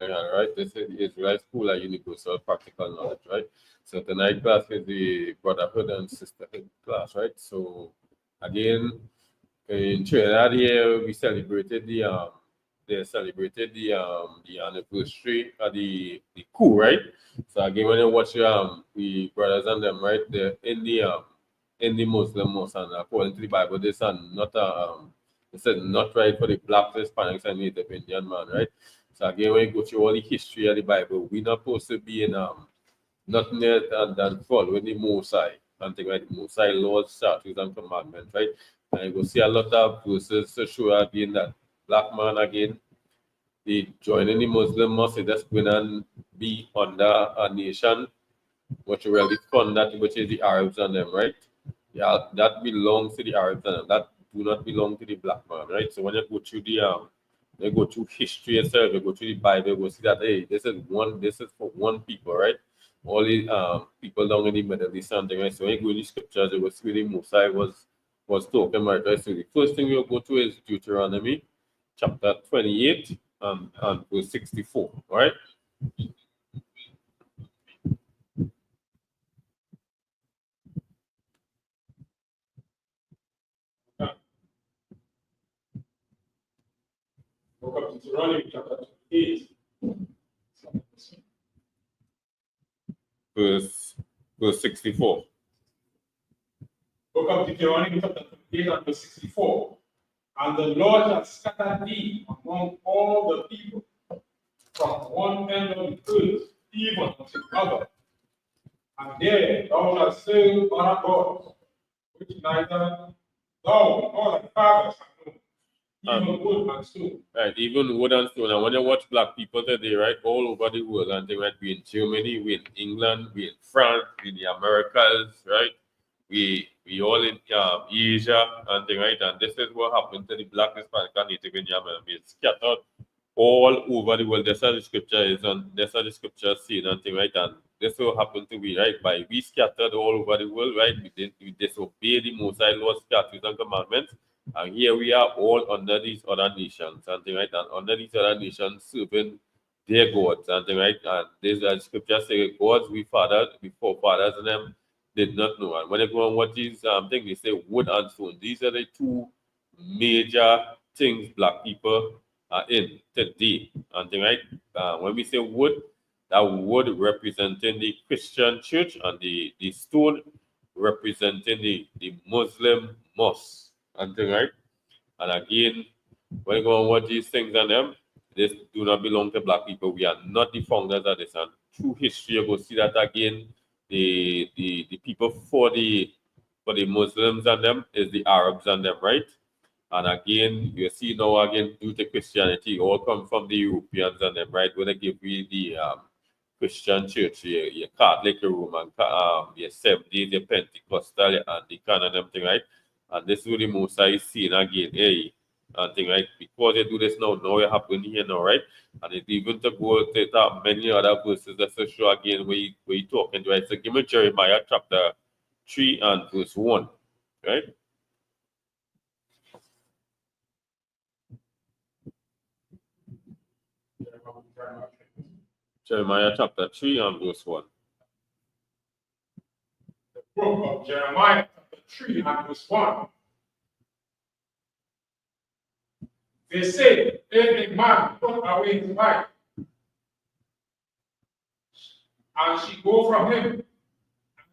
right? This is the Israelite School of Universal Practical Knowledge, right? So tonight class is the Brotherhood and Sisterhood class, right? So again, in Trinidad here, we celebrated they celebrated the anniversary of the coup, right? So again, when you watch the brothers and them, right, they're in the Muslim mosque, and according to the Bible, this are not they said not right for the blacks, Hispanics, and Native Indian man, right? So again, when you go through all the history of the Bible, we're not supposed to be in nothing else than following the Mosai and things like the Mosai laws, statutes, and commandments, right? And you go see a lot of verses to show again that black man again, they joining the Muslim mosque, they just going and be under a nation which really fund that, which is the Arabs and them, right? Yeah, that belongs to the Arabs and them. That do not belong to the black man, right? So when you go through you go through history itself, you go through the Bible, you go see that hey, this is for one people, right? All the people down in the Middle East and things, right? So when you go in the scriptures, you go see the Mosai was talking about, right? So the first thing we'll go to is Deuteronomy chapter 28 and verse 64, right? Book of Deuteronomy chapter 28. Verse 64. Book of Deuteronomy chapter 28 and verse 64. And the Lord shall scatter thee among all the people from one end of the earth even unto the other. And there thou shalt serve other gods, which neither thou nor thy fathers have known, even wood and stone. Right, even wood and stone. And when you watch black people today, right, all over the world, and they might be in Germany, we in England, we in France, we in the Americas, right? We all in Asia and thing, right? And this is what happened to the black Hispanic and Native Indian men. Being scattered all over the world. That's how the scripture is, and that's how the scripture is saying and thing, right? And this will happen to be right by we scattered all over the world, right? We disobey the Most High Lord's statutes and commandments. And here we are all under these other nations and thing, right? And under these other nations serving their gods and thing, right? And this as scripture say, gods we fathers, we forefathers and them did not know. And when they go on what these things, they say wood and stone. These are the two major things black people are in today. And thing, right? When we say wood, that wood representing the Christian church and the stone representing the Muslim mosque. And thing, right? And again, when you go on what these things and them, this do not belong to black people. We are not the founders of this. And through history, you go see that again. The people for the Muslims and them is the Arabs and them, right? And again, you see now again due to Christianity, all come from the Europeans and them, right? When they give you the Christian church, your Catholic, your Roman, your Seventh-day, your Pentecostal, your Anglican and them thing, right? And this is what the Mosai is seeing again, hey, and thing, right? Because they do this now it happen here now, right? And it even to go to that many other verses that to show again where you talking, right? So give me Jeremiah chapter 3 and verse 1, right? Jeremiah chapter 3 and verse 1. The book of Jeremiah chapter 3 and verse 1. They say, if a man put away his wife, and she go from him,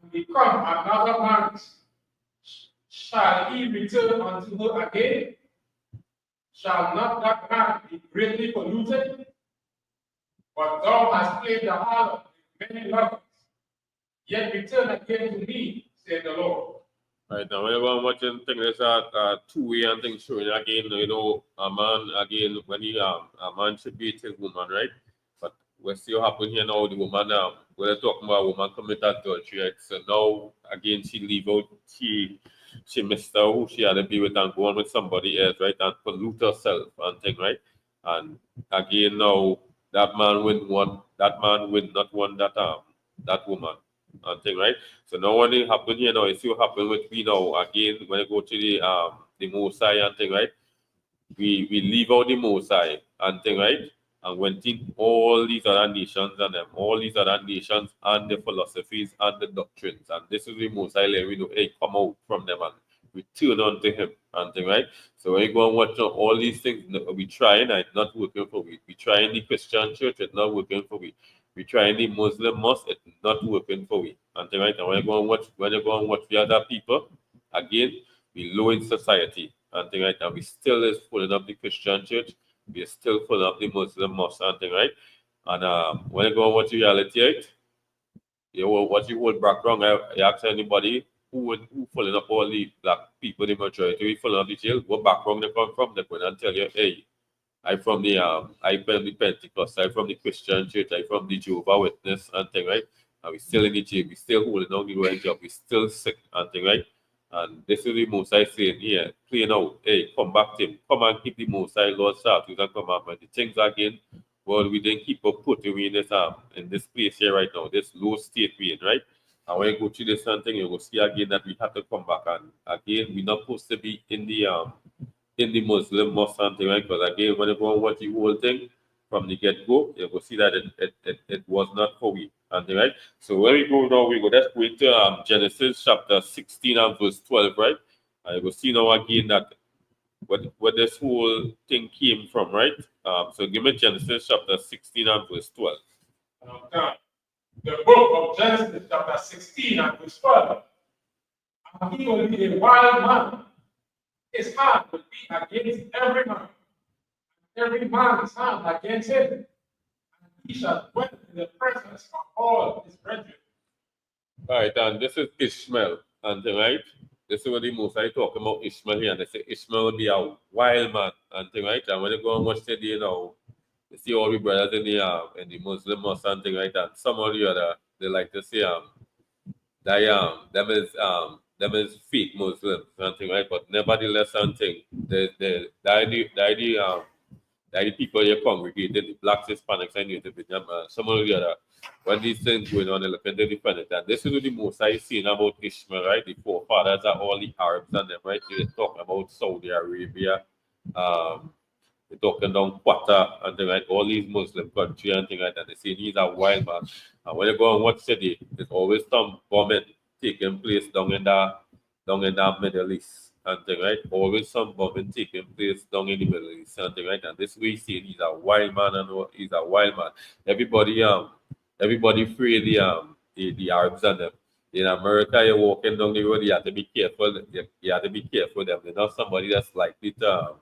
and become another man's, shall he return unto her again? Shall not that man be greatly polluted? But thou hast played the harlot with many lovers, yet return again to me, said the Lord. Right now, whenever I'm watching things, there's a two-way and things showing again, you know, a man, again, when he, a man should beat his woman, right? But we see what happen here now, the woman, we're talking about a woman commit adultery, right? So now, again, she leave out, she missed out who she had to be with and go on with somebody else, right? And pollute herself and thing, right? And again, now, that man will not want that woman and thing, right? So now when it happen here now, you see what happen with me now again when I go to the Mosai and thing, right? We leave out the Mosai and thing, right? and went in all these other nations and them, all these other nations and the philosophies and the doctrines. And this is the most I let we know, hey, come out from them and return unto him and thing, right? So when you go and watch all these things, we trying and it's not working for we. We trying the Christian church, it's not working for we. We trying the Muslim mosque, it's not working for we. And thing, right? And when you go and watch the other people, again, we low in society and thing, right? And we still is pulling up the Christian church, we are still pulling up the Muslim mosque and thing, right? And when you go and watch the reality, right? You will what you hold background. I ask anybody who following up all the black people, the majority we following up the jail, what background they come from, they going and tell you, hey, I from the Pentecost, I from the Christian church, I from the Jehovah Witness and thing, right? And we still in the jail, we still holding on the right job, we still sick and thing, right? And this is the most I saying here, playing out, hey, come back to him, come and keep the most I Lord statutes and commandments. The things again, well, we didn't keep up putting we in this place here right now, this low state we in, right? And when you go through this something, you will see again that we have to come back and again we're not supposed to be in the Muslim mosque and thing, right? Because again, when you go and watch the whole thing from the get go, you will see that it was not for we and thing, right? So when we go now, we go let's go into Genesis chapter 16 and verse 12, right? And you will see now again that where this whole thing came from, right? So give me Genesis chapter 16 and verse 12. Okay. The book of Genesis, chapter 16 and verse 12. And he will be a wild man. His heart will be against every man, every man's hand against him. And he shall dwell in the presence of all his brethren. All right, and this is Ishmael, and right, this is what the most I talk about Ishmael here, and they say Ishmael will be a wild man, and thing, right, and when you go and watch the day now, you see all the brothers in the Muslim mosque and thing, right, and some of the other they like to say that them is fake Muslims and thing, right, but nevertheless something the people here congregated, the blacks, Hispanics, and Native Indians, some of the other, when these things going on, they look at the different. And this is the most I seen about Ishmael, right? The forefathers are all the Arabs and them, right? They're talking about Saudi Arabia, um, they're talking down Qatar and things like all these Muslim countries and things like that. They say he's a wild man. And when you go and watch city, there's always some bombing taking place down in the Middle East and thing, right? Always some bombing taking place down in the Middle East and thing, right? And this way saying he's a wild man and he's a wild man. Everybody free the Arabs and them. In America, you're walking down the road, you have to be careful. You have to be careful them. They're not somebody that's likely to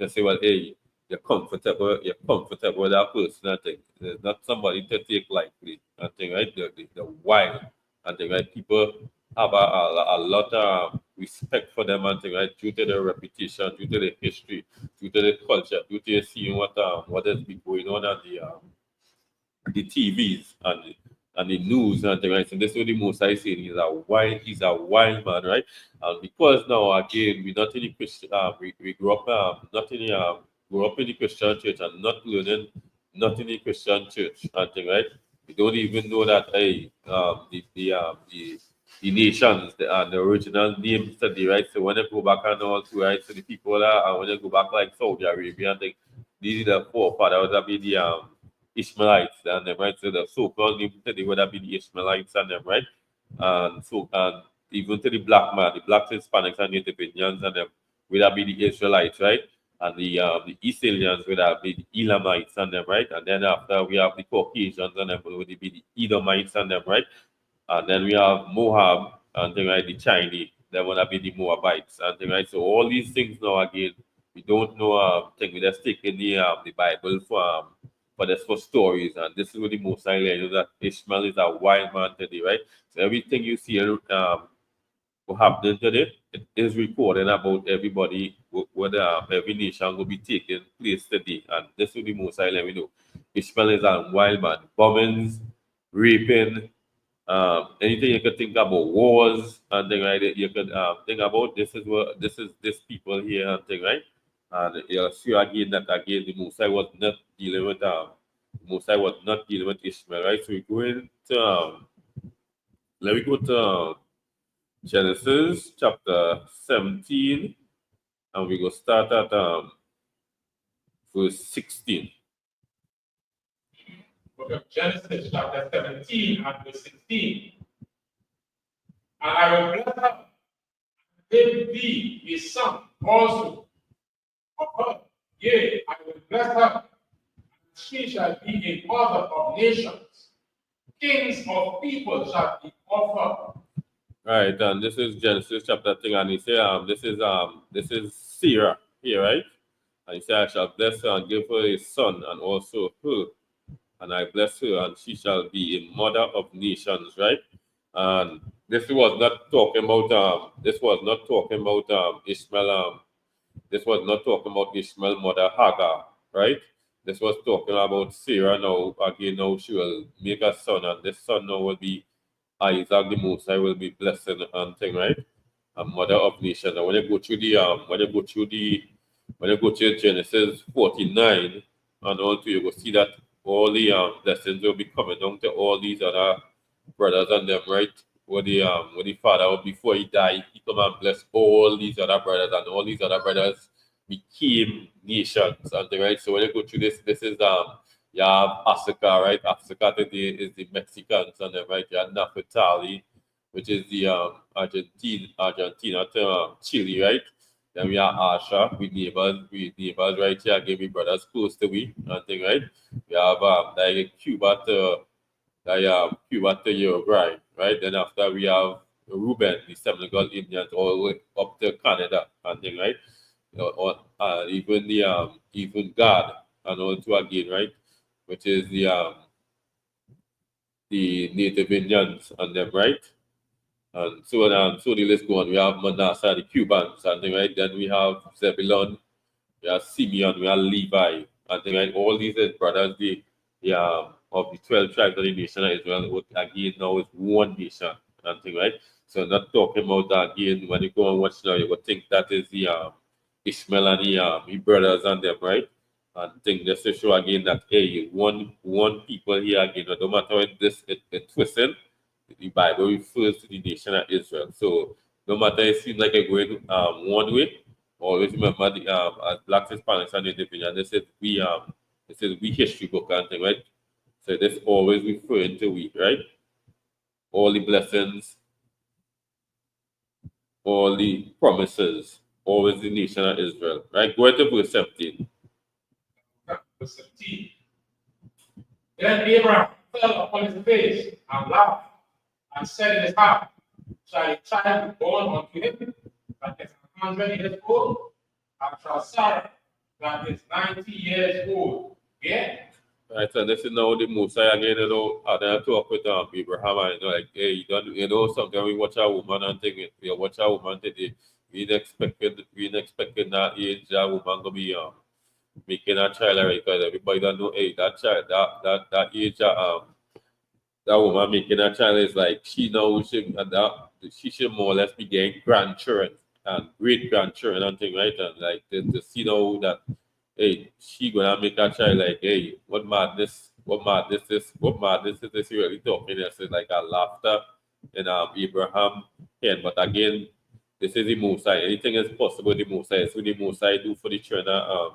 say, well, hey, you're comfortable with that person, I think. There's not somebody to take lightly, I think, right? The wild, I think, right? People have a lot of respect for them, I think, right? Due to their reputation, due to their history, due to their culture, due to seeing what has been going on at the TVs and the news and things, right? So this is the most I say he's a wild man, right? And because now again we not in the Christian we grew up grew up in the Christian church and not learning not in the Christian church and thing, right? We don't even know that hey the nations the original names study, right? So when you go back and all to right, so the people that and when you go back like Saudi Arabia and thing, these are the forefathers that be the Ishmaelites and them, right? So the so-called name they would have been the Ishmaelites and them, right? And even to the black man, the blacks, Hispanics, and Native Indians and them would have been the Israelites, right? And the East Indians would have been the Elamites and them, right? And then after we have the Caucasians and them would be the Edomites and them, right? And then we have Moab and then right the Chinese, then would have been the Moabites and then right. So all these things now again, we don't know thing we just take in the Bible for this for stories, and this is what the most I learned, you know, that Ishmael is a wild man today, right? So everything you see what happening today, it is recording about everybody, whether every nation will be taking place today. And this is the most I let me know. Ishmael is a wild man. Bombings, raping, anything you could think about, wars and thing, right? You could think about this is this people here and thing, right? And you'll see again that again the Mosai was not dealing with Mosai was not dealing with Ishmael, right? So we go into let me go to Genesis chapter 17, and we go start at verse 16. Book of Genesis, chapter 17 and verse 16. And I will bless her, give thee a son also of her. Yea, I will bless her, and she shall be a mother of nations. Kings of people shall be of her. Right, and this is Genesis chapter 3, and he say, this is Sarah here, right? And he said, I shall bless her and give her a son, and also her, and I bless her, and she shall be a mother of nations, right? And this was not talking about Ishmael, this was not talking about Ishmael mother Hagar, right? This was talking about Sarah now. Again, now she will make a son, and this son now will be Isaac the Most High will be blessed and thing, right? A mother of nations. And when you go to Genesis 49 and all to, you will see that all the blessings will be coming down to all these other brothers and them, right? Where the father, before he died, he come and bless all these other brothers, and all these other brothers became nations and thing, right? So when you go through this is you have Africa, right? Africa today is the Mexicans and them, right? You have Naphtali, which is the Argentina to Chile, right? Then we have Asha, we neighbors right here, again, we brothers close to we and thing, right? We have like Cuba to Uruguay, right? Then after we have Reuben, the Senegal Indians, all the way up to Canada and thing, right? Or even God and also again, right? Which is the Native Indians and them, right? And so the list go on. We have Manasseh, the Cubans, and thing, right? Then we have Zebulon, we have Simeon, we have Levi, and thing, right? All these brothers, of the 12 tribes of the nation of Israel, what again now is one nation and thing, right? So not talking about that again. When you go and watch now, you would think that is the Ishmael and the brothers and them, right? And think just to show again that hey, one people here again, no matter what it twisted, the Bible refers to the nation of Israel. So no matter it seems like it's going one way, always remember the as blacks, Hispanics, and Native Indians, this is we history book and thing, right? So this always referring to we, right? All the blessings, all the promises, always the nation of Israel, right? Go to verse 17. Verse 17. Then Abraham fell upon his face and laughed, and said in his heart, shall a child be born unto him that is 100 years old, and shall Sarah that is 90 years old? Yeah. Right, so this is now the Mosai again, and then I talk with Abraham, and like, hey, sometimes we watch a woman and think we watch a woman today, we ain't expecting that age that woman gonna be making a child, right? Because everybody don't know, hey, that child, that age that woman making a child is like she should more or less be getting grandchildren and great grandchildren and thing, right? And like to see now that hey, she gonna make a child like, hey, what madness is this you really talking? This is like a laughter in Abraham head. But again, this is the Mosai. Anything is possible, the Mosai. So the Mosai do for the children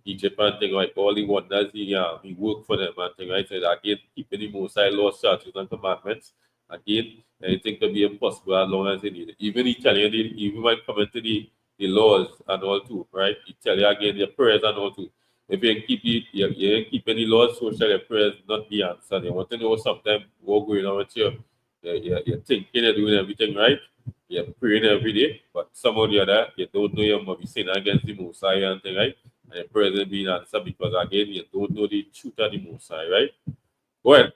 Egypt and thing, right? All the wonders he work for them and thing, right? So again, keeping the Mosai laws, statutes, and commandments. Again, anything can be impossible as long as they need it. Even he tell you, even when coming to the laws and all too, right? He tell you again your prayers and all too. If you keep you ain't keep any laws, so shall your prayers not be answered. You want to know sometimes what going on with you. You're thinking you're doing everything right. You're praying every day, but some of the other you don't know you might be sinning against the Messiah and thing, right? And your prayers ain't being answered because again you don't know the truth of the Messiah, right? Go ahead.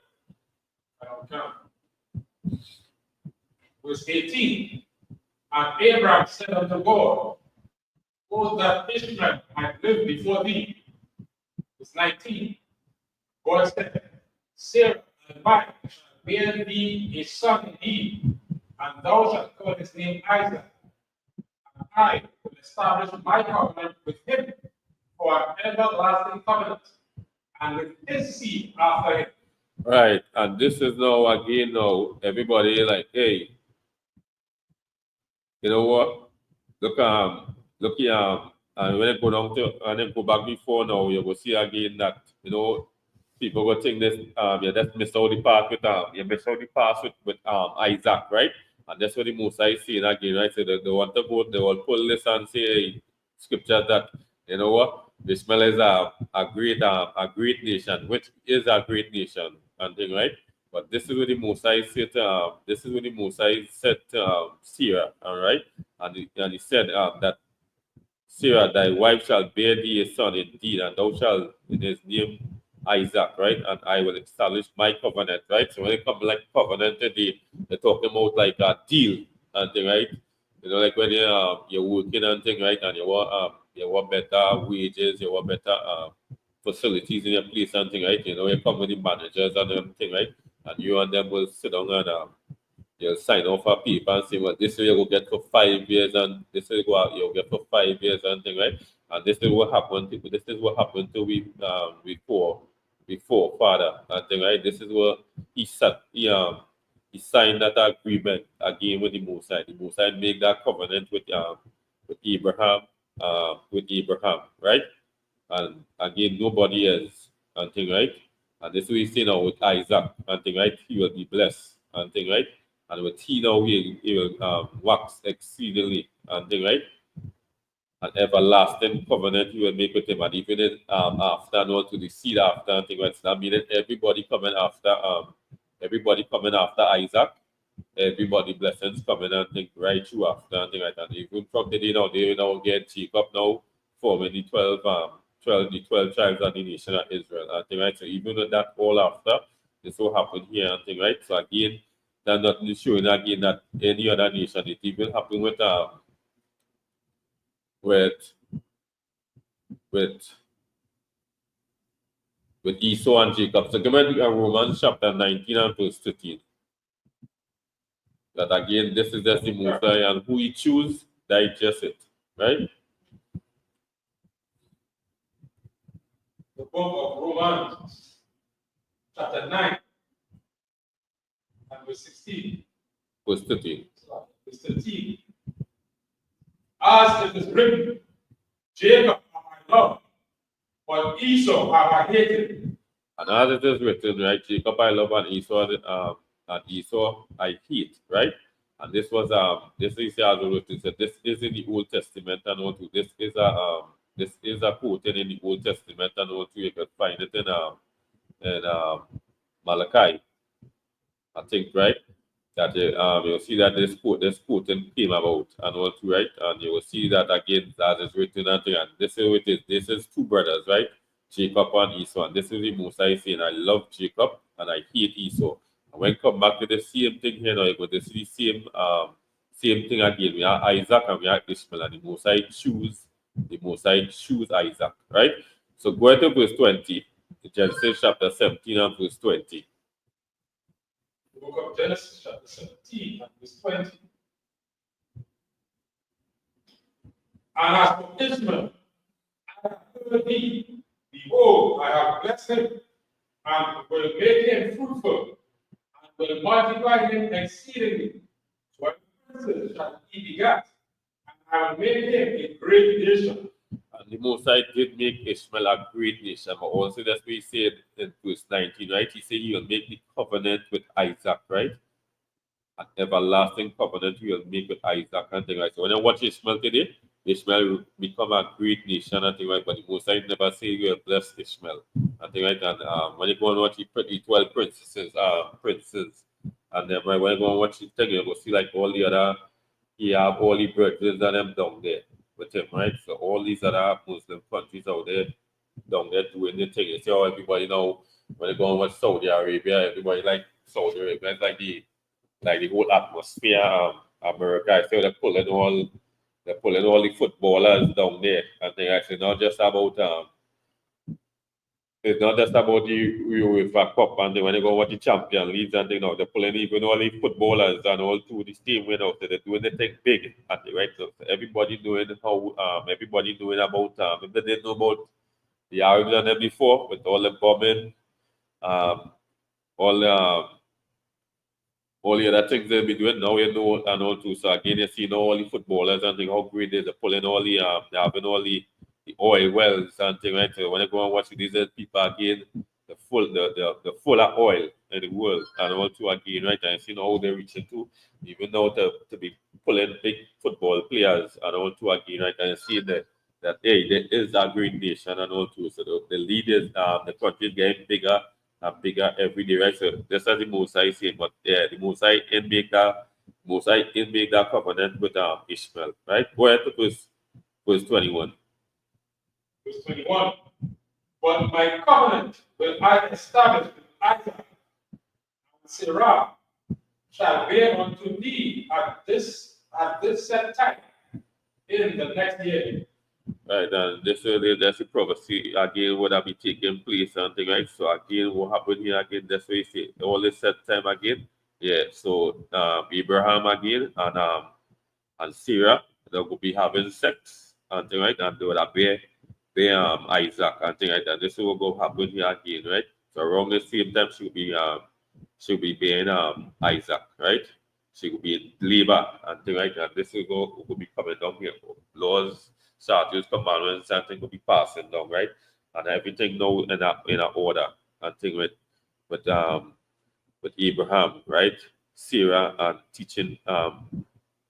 Verse 18. And Abraham said unto God, oh, that Ishmael might live before thee. Verse 19. God said, Sarah thy wife shall bear thee a son indeed, and thou shalt call his name Isaac. And I will establish my covenant with him for an everlasting covenant, and with his seed after him. Right, and this is now again now everybody like, hey, you know what? Look and when I go down to and then go back before now, you will see again that people will think this you just miss out the part with you miss out the part with Isaac, right? And that's what the Musa is saying again, right? So they want to go, they will pull this and say scripture that you know what Ishmael is a great nation, which is a great nation and thing, right? But this is what the Musa said. This is what the Musa said to Sarah, all right? And he said that Sarah, thy wife shall bear thee a son indeed, and thou shalt in his name Isaac, right? And I will establish my covenant, right? So when it comes like covenant today, they're talking about like a deal and thing, right? You know, like when you're working and thing, right? And you want better wages, you want better facilities in your place and thing, right? You know, you come with the managers and everything, right? And you and them will sit down and you'll sign off a paper and say, well, this is you'll get for 5 years and this is what you'll get for 5 years and thing, right? And this is what happened to before father and thing, right? This is what he signed that agreement again with the Mosai. The Mosai make that covenant with Abraham, right? And again nobody else and thing, right? And this is what he's saying now with Isaac and thing, right? He will be blessed and thing, right? And with he now he will wax exceedingly and thing, right? An everlasting covenant he will make with him, and even in, after and all to the seed after and thing, right? So that meaning everybody coming after Isaac, everybody blessings coming and thing right through after and thing like that. Even from the day now, they now get Jacob now forming the 12 tribes of the nation of Israel and thing, right? So even with that all after, this will happen here and thing, right? So again, that's not showing again that any other nation, it even happened with with with Esau and Jacob. So give me Romans chapter 19 and verse 13. That again, this is just the Messiah and who he choose, digest it, right? The book of Romans, chapter 9, and verse 16. Verse 13. Verse 13. As it is written, Jacob have I loved, but Esau have I hated. And as it is written, right, Jacob I love and Esau I hate, right? And this is as written. So this is in the Old Testament and all too. This is a quoted in the Old Testament and all too. You can find it in Malachi, I think, right? That you'll see that this quoting came about and all too, right? And you will see that again that is written and thing. And this is what it is. This is two brothers, right? Jacob and Esau. And this is the Mosai saying, I love Jacob and I hate Esau. And when you come back to the same thing here now, you go to see the same thing again. We have Isaac and we have Ishmael, and the Mosai choose Isaac, right? So go to verse 20, Genesis chapter 17 and verse 20. The book of Genesis, chapter 17, and verse 20. And as for Ishmael, I have heard thee, behold, I have blessed him, and will make him fruitful, and will multiply him exceedingly. So princes shall he begat, and I will make him a great nation. And the Mosai did make Ishmael a great nation, but also that's what he said in verse 19, right? He said he will make the covenant with Isaac, right? An everlasting covenant he will make with Isaac and things like that. So when I watch Ishmael today, Ishmael will become a great nation and things like that. But the Mosai never say he will bless Ishmael and things like that. And when you go and watch the 12 princes, and then when you go and watch the thing, you go see like all the other, he have all the brethren and them down there with him, right? So all these other Muslim countries out there down there doing the thing. You see how everybody now, when they go and watch Saudi Arabia, everybody like Saudi Arabia. It's like the whole atmosphere, America. I feel they're pulling all the footballers down there, and they actually not just about it's not just about the UEFA Cup and when they go watch the Champion Leagues and they know they're pulling even all the footballers and all to the team you know, so they're doing the thing big and they right so everybody knowing how everybody knowing about if they didn't know about the Arabs and them before with all the bombing, all all the other things they'll be doing now, you know, and all too. So again, you see now all the footballers and thing, how great they are pulling all they're having all the oil wells and thing, right? So when you go and watch these people again, the the fuller oil in the world, and also again, right, and you know how they reach into even though to be pulling big football players, and also again, right, and see that hey, there is a great nation, and also so the leaders, the country is getting bigger and bigger every day, right? So just as the Mosai saying, but yeah, the Mosai in make that covenant with Ishmael, right? Go ahead to verse 21. Verse 21. But my covenant will I establish with Isaac and Sarah shall bear unto thee at this set time in the next year. Right, and that's the prophecy again would have been taking place and thing, right? So again, what happened here again? That's what you say. All this set time again. Yeah. So Abraham again and Sarah they will be having sex and thing, right? And they would have bear Isaac and thing, right? And this will go happen here again, right? So around the same time she'll be bearing Isaac, right? She will be in labor and thing, right? And this will be coming down here. Laws, statutes, commandments, and things will be passing down, right? And everything now in a order and thing with Abraham, right? Sarah and teaching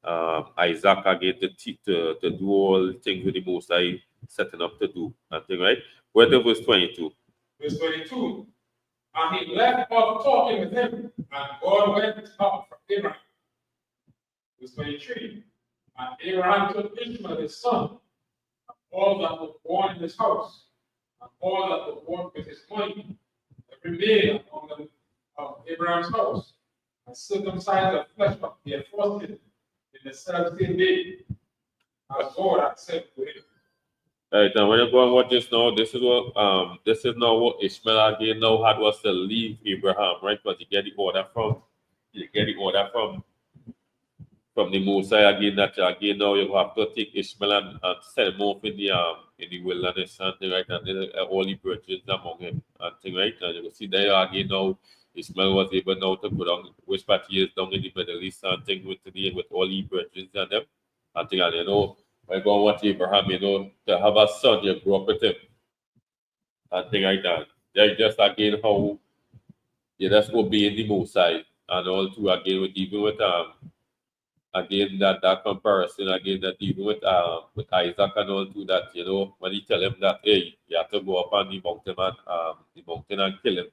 Isaac again to do all things with the most I setting up to do and thing, right? Where the verse 22. Verse 22. And he left off talking with him, and God went up from Abraham. Verse 23. And Abraham took Ishmael his son, and all that was born in his house, and all that was born with his money, every male among them of Abraham's house, and circumcised the flesh of their foreskin in the 17th day, as God had said to him. Right, and when you go and watch this now, this is now what Ishmael again now had was to leave Abraham, right? Because you get the order from the Mosai again that again now you have to take Ishmael and send him off in the wilderness and thing, right? And then all the virgins among him and thing, right? And you can see there again now Ishmael was able now to go down which part he is down in the Middle East and thing with today with all the virgins and them and thing, and you know I go and watch Abraham, you know, to have a son, you grow up with him and thing like that. They just again how you just obey the Mosai and all too again with even with again that comparison again that even with Isaac and all too that you know when he tell him that hey you have to go up on the mountain and kill him.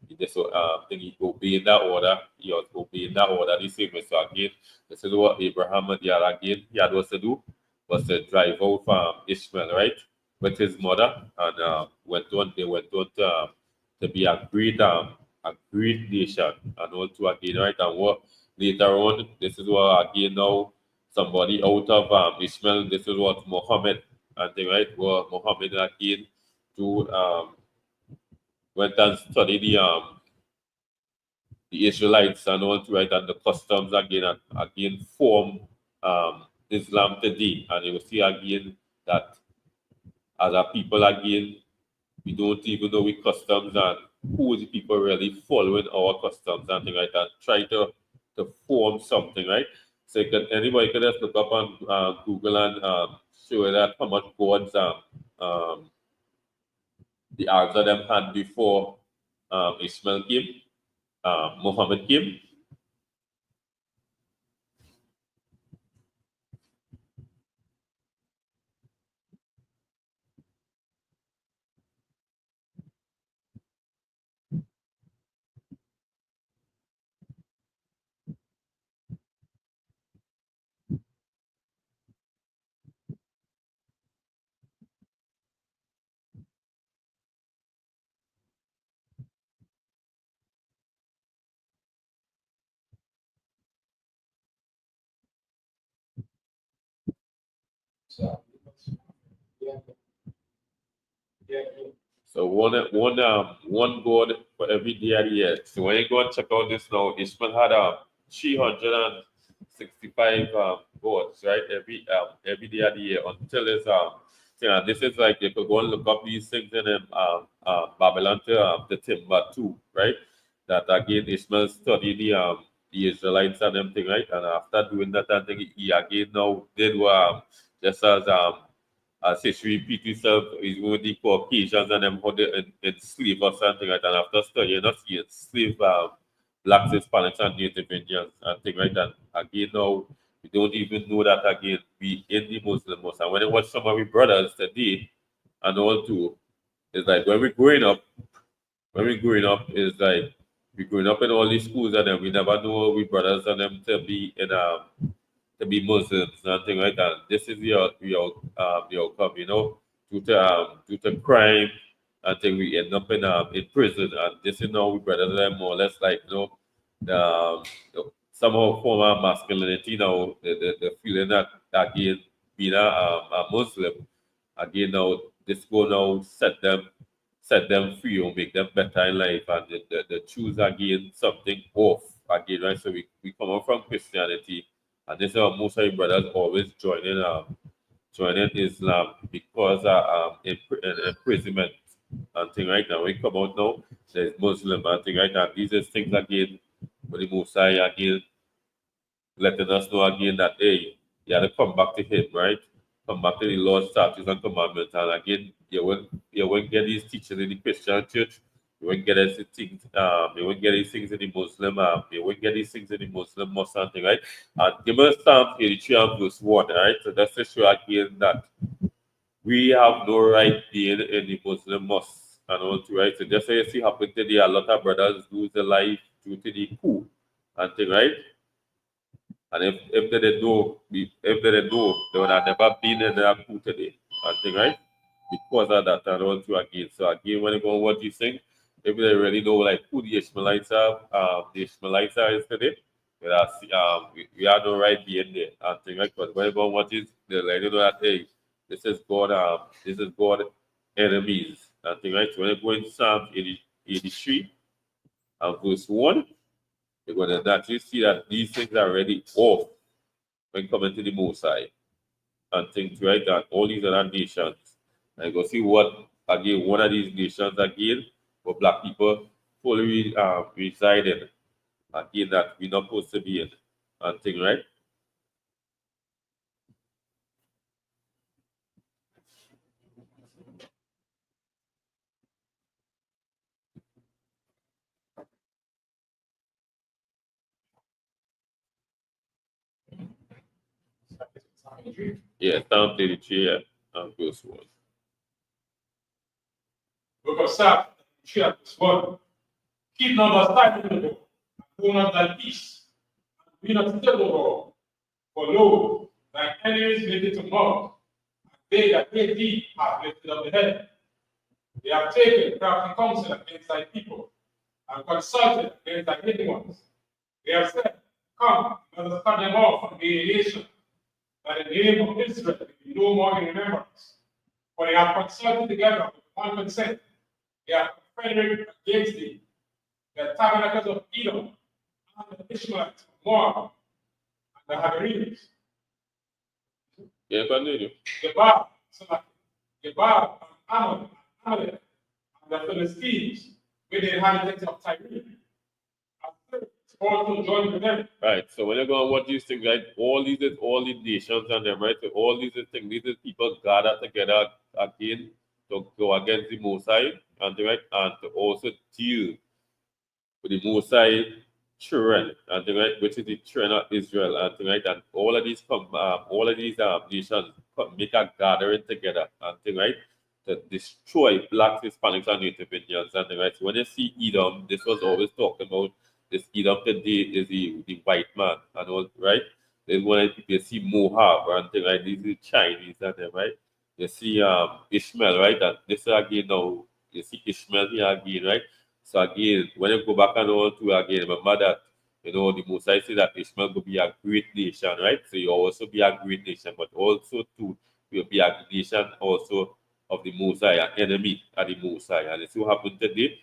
He just think he obey in that order, he has to obey in that order the same way. So again, this is what Abraham had again he had was to do was to drive out Ishmael, right? With his mother and they went on to be a great nation and also again, right? And what later on, this is what again now somebody out of Ishmael, this is what Muhammad and they right where Muhammad again to went and studied the Israelites and all to right and the customs again and again form Islam today. And you will see again that as a people again, we don't even know we customs and who the people really following our customs and things like that. Try to form something, right? So anybody can just look up on Google and show that how much gods um, the Arabs of them had before Ismail came, Muhammad came. So, yeah, yeah, So one god for every day of the year. So when you go and check out this now, Ishmael had 365 gods, right? Every day of the year until it's yeah, this is like you could go and look up these things in Babylon to Timbuktu, right? That again Ishmael studied the Israelites and them thing, right? And after doing that, I think he again now did just as as history repeat itself, is when the Caucasians and them how they enslave or something like that. And after studying, not see slave blacks, Hispanics, and Native Indians and things like that. Again, now we don't even know that again. We in the Muslim mosque. And when I watch some of my brothers today and all too, it's like when we growing up, is like we growing up in all these schools and then we never know we brothers and them to be Muslims and things like that. This is the outcome, due to crime and thing we end up in prison and this is now we brothers and them more or less like somehow form our masculinity now, the feeling that again being a Muslim again now this go now set them free or make them better in life and they choose again something off again, right? So we come out from Christianity and this is how most of the brothers always joining Islam because imprisonment and thing right now. We come out now, there's Muslim and thing right now. These are things again, but the Mosai again letting us know again that hey, you have to come back to him, right? Come back to the Lord's statutes and commandments. And again, you won't get these teachings in the Christian church. You won't get these things, you won't get these things in the Muslim, you won't get these things in the Muslim mosque and thing, right? And give us Psalm 83 and verse 1, right? So that's to show again that we have no right being in the Muslim mosque and all to right. So just so you see happen today, a lot of brothers lose their life due to the coup and thing, right? And if they didn't know, they would have never been in that pool today. I think, right? Because of that and all through again. So again, when you go on what you think, if they really know like who the Ishmaelites are, is today, we are no right being there. I think, right? But when you go on what is, they let you know that hey, this is God enemies. I think, right? So when you go in Psalm 83 and verse 1, you're going to naturally see that these things are already off when coming to the Mosai and things right that all these other nations. And go see what again one of these nations again for black people fully reside in again that we're not supposed to be in and thing, right? Yeah, Psalm 33 yeah, and verse 1. Book of Psalms, chapter 1. Keep not the silent, O God, and do not thy peace, and be not still, O God. For lo, thy enemies made it to mock, and they that hate thee have lifted up the head. They have taken crafty counsel against thy people, and consulted against thy hidden ones. They have said, come, let us cut them off from the nation, that the name of Israel may be no more in remembrance. For they have consulted together with one consent. They have confederated against thee, the tabernacles of Edom, and the Ishmaelites of Moab, and the Hagarenes, Yeah, continue. Gebal, Gebal, and Ammon, and Amalek, and the Philistines, with the inhabitants of Tyre. And also joined with them. Right. So when you go on what these things, right? All the nations and them, right? So all these things, these people gather together again to go against the Mosai and right and to also deal with the Mosai children and right, which is the children of Israel and right, and all of these nations make a gathering together and right to destroy blacks, Hispanics, and Native Indians and right. So when you see Edom, this was always talking about this Edom today is the white man and all right. Then when you see Moab and thing right, these are Chinese and them right. You see Ishmael right, and this again now you see Ishmael here again right. So again, when you go back and all to again, remember that the Mosai say that Ishmael will be a great nation, right? So you also be a great nation, but also too will be a nation also of the Mosai, an enemy of the Mosai. And this will happen today.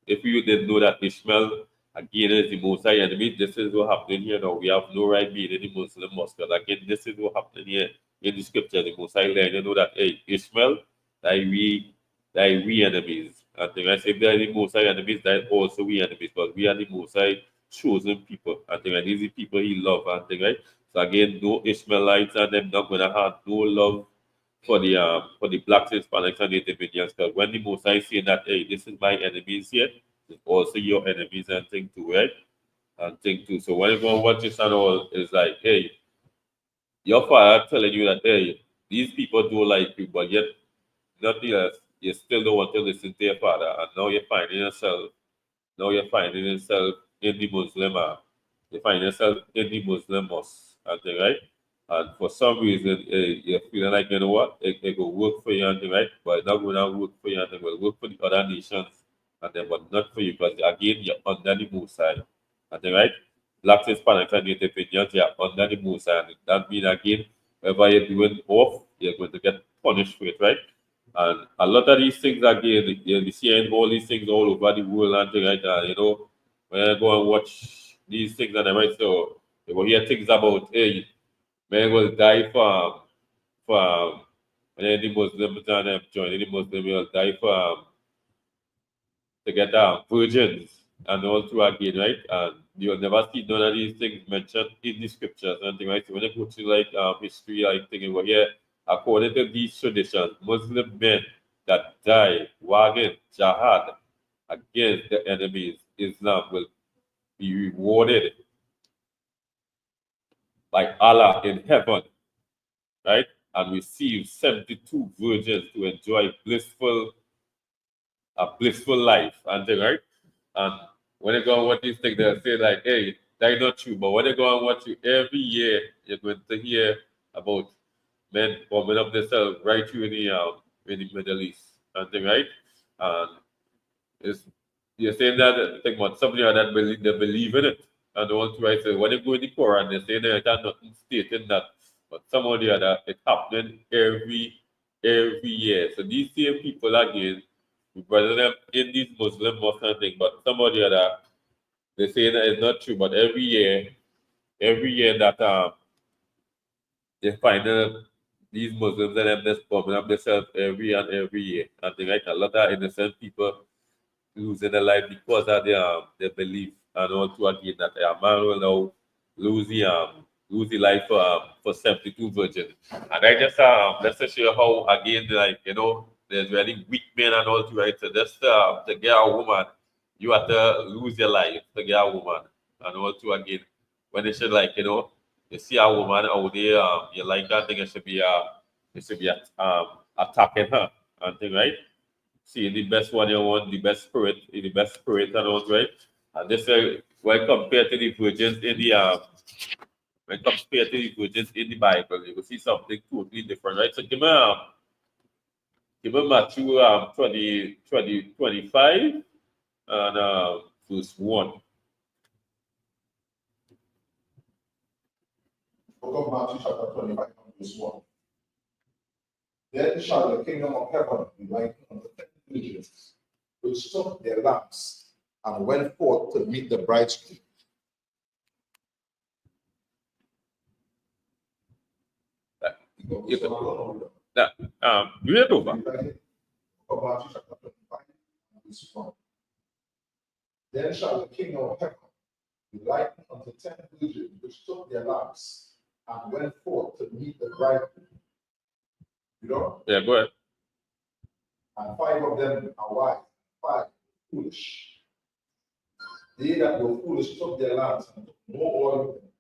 If you didn't know that Ishmael again is the Mosai enemy, this is what happening here now. We have no right being in the Muslim mosque. Again, this is what happening here in the scripture. The Mosai land, you know that hey, Ishmael, thy we enemies. And the rest, if they are the Mosai enemies, that also we enemies, but we are the Mosai chosen people. And the these are the people he love and thing, right? So again, no Ishmaelites and them not gonna have no love for the blacks, Hispanics, and Native Indians. Because when the Mosai say that, hey, this is my enemies here, it's also your enemies and thing too, right? And thing too. So when you go watch this and all, it's like, hey, your father telling you that, hey, these people do like you, but yet nothing else, you still don't want to listen to your father, and now you're finding yourself in the Muslim, you find yourself in the Muslim mosque, I think, right? And for some reason, you're feeling like, you know what, it will work for you, and right? But it's not going to work for you, and it will work for the other nations, and then, but not for you, because again, you're under the Muslim, I think, right? Blacks, Hispanics, and Native Indians, you're under the Muslim, and that means, again, whatever you're doing off, you're going to get punished for it, right? And a lot of these things again, you'll be seeing all these things all over the world and things like that, you know. When I go and watch these things and I might so you will hear things about, hey, man will die for when the Muslims and them join the Muslim will die for to get virgins and all through again, right? And you'll never see none of these things mentioned in the scriptures and things, right? So when you go to like history, like thinking, well, here, according to these traditions, Muslim men that die wagging jihad against the enemies, Islam will be rewarded by Allah in heaven, right? And receive 72 virgins to enjoy a blissful life and thing, right? And when you go and watch these things, they'll say like, hey, that's not true. But when you go and watch it every year, you're going to hear about men warming up themselves right through in the Middle East and thing, right? And it's you're saying that thing about somebody that they believe in it. And also I say when you go in the Quran, they say there is nothing stating that, but some of the other it's happening every year. So these same people again, we brother them in these Muslim mosques and thing, but some of the other they say that it's not true, but every year that they find these Muslims and them just bombing up themselves every year. And they like a lot of innocent people losing their life because of their belief and also again that a man will now lose the life for 72 virgins. And I just let's just show how again like you know there's really weak men and all too, right? So just to get a woman, you have to lose your life to get a woman. And also again, when they should like, you know, you see a woman out there, you like that thing, it should be attacking her and thing, right? See the best one you want, the best spirit and all, right? And this when compared to the virgins in the when compared to the virgins in the Bible, you will see something totally different, right? So give me Matthew 25 and verse 1. Book of Matthew chapter 25 and verse 1. Then shall the kingdom of heaven be likened unto 10 virgins, which took their lamps and went forth to meet the bridegroom. Read it over. Book of Matthew chapter 25 and verse 1. Then shall the kingdom of heaven be likened unto 10 virgins, which took their lamps and went forth to meet the bridegroom. You know? Yeah, go ahead. And 5 of them are wise, 5 foolish. They that were foolish took their lamps and took no oil with them,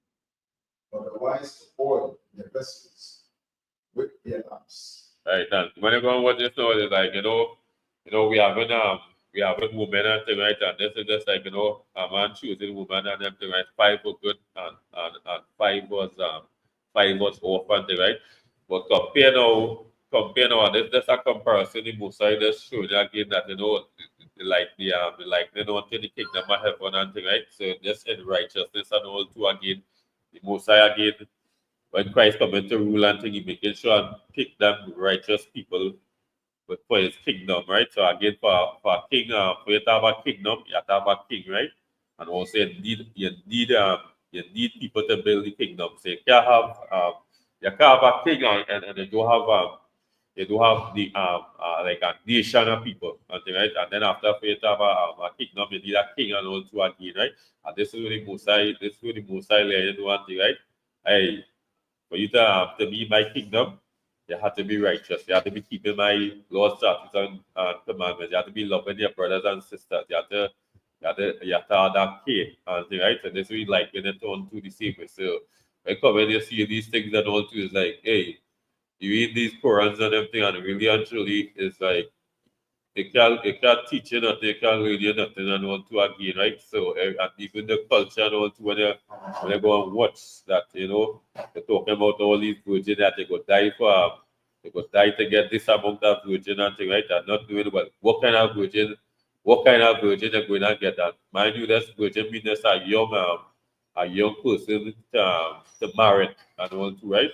but the wise took oil in their vessels with their lamps. Right, and when you go and watch this now, it's like, we having women and thing, right? And this is just like, a man choosing woman and everything, right? 5 were good and 5 was off and thing, right? But compare now, this just a comparison in both sides just showing you again that they don't take the kingdom of heaven and thing, right? So just in righteousness and all too again, the most high again when Christ coming to rule and thing, he making sure and pick them righteous people for his kingdom, right? So again, for a king, for you to have a kingdom, you have to have a king, right? And also you need people to build the kingdom. So you can't have a king and you don't have the like a nation of people, and thing, right? And then after for you to have a kingdom, you need a king and all too again, right? And this is really Mosai, let you know one thing, right? Hey, for you to be my kingdom, You have to be righteous. You have to be keeping my laws, statutes, and commandments. You have to be loving your brothers and sisters. You have to have that care and thing, right? And this we like when it on to the same way. So when you see these things and all too, it's like, hey, you read these Qurans and everything, and really and truly, it's like it can't teach you nothing, it can't read you nothing and all to again, right? So and even the culture and all to when you go and watch that, they're talking about all these virgins that they go die for they go die to get this amount of virgin and thing, right? And not doing well. What kind of virgin they're going to get that? Mind you, that's virgin means that's a young person to marry and all to, right?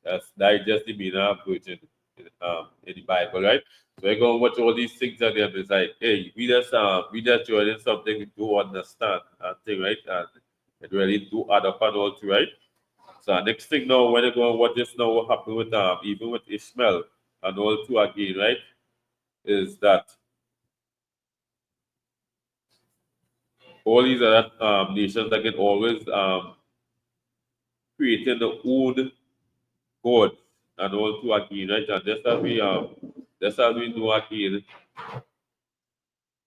That just the meaning of virgin in the Bible, right? So I go watch all these things and then it's like, hey, we just joining something we do understand and thing, right? And it really do add up and all too, right? So next thing now, when you go and watch this now, what happened with even with Ishmael and all too again, right? Is that all these other nations that can always creating their own God and all too again, right? And just as we know again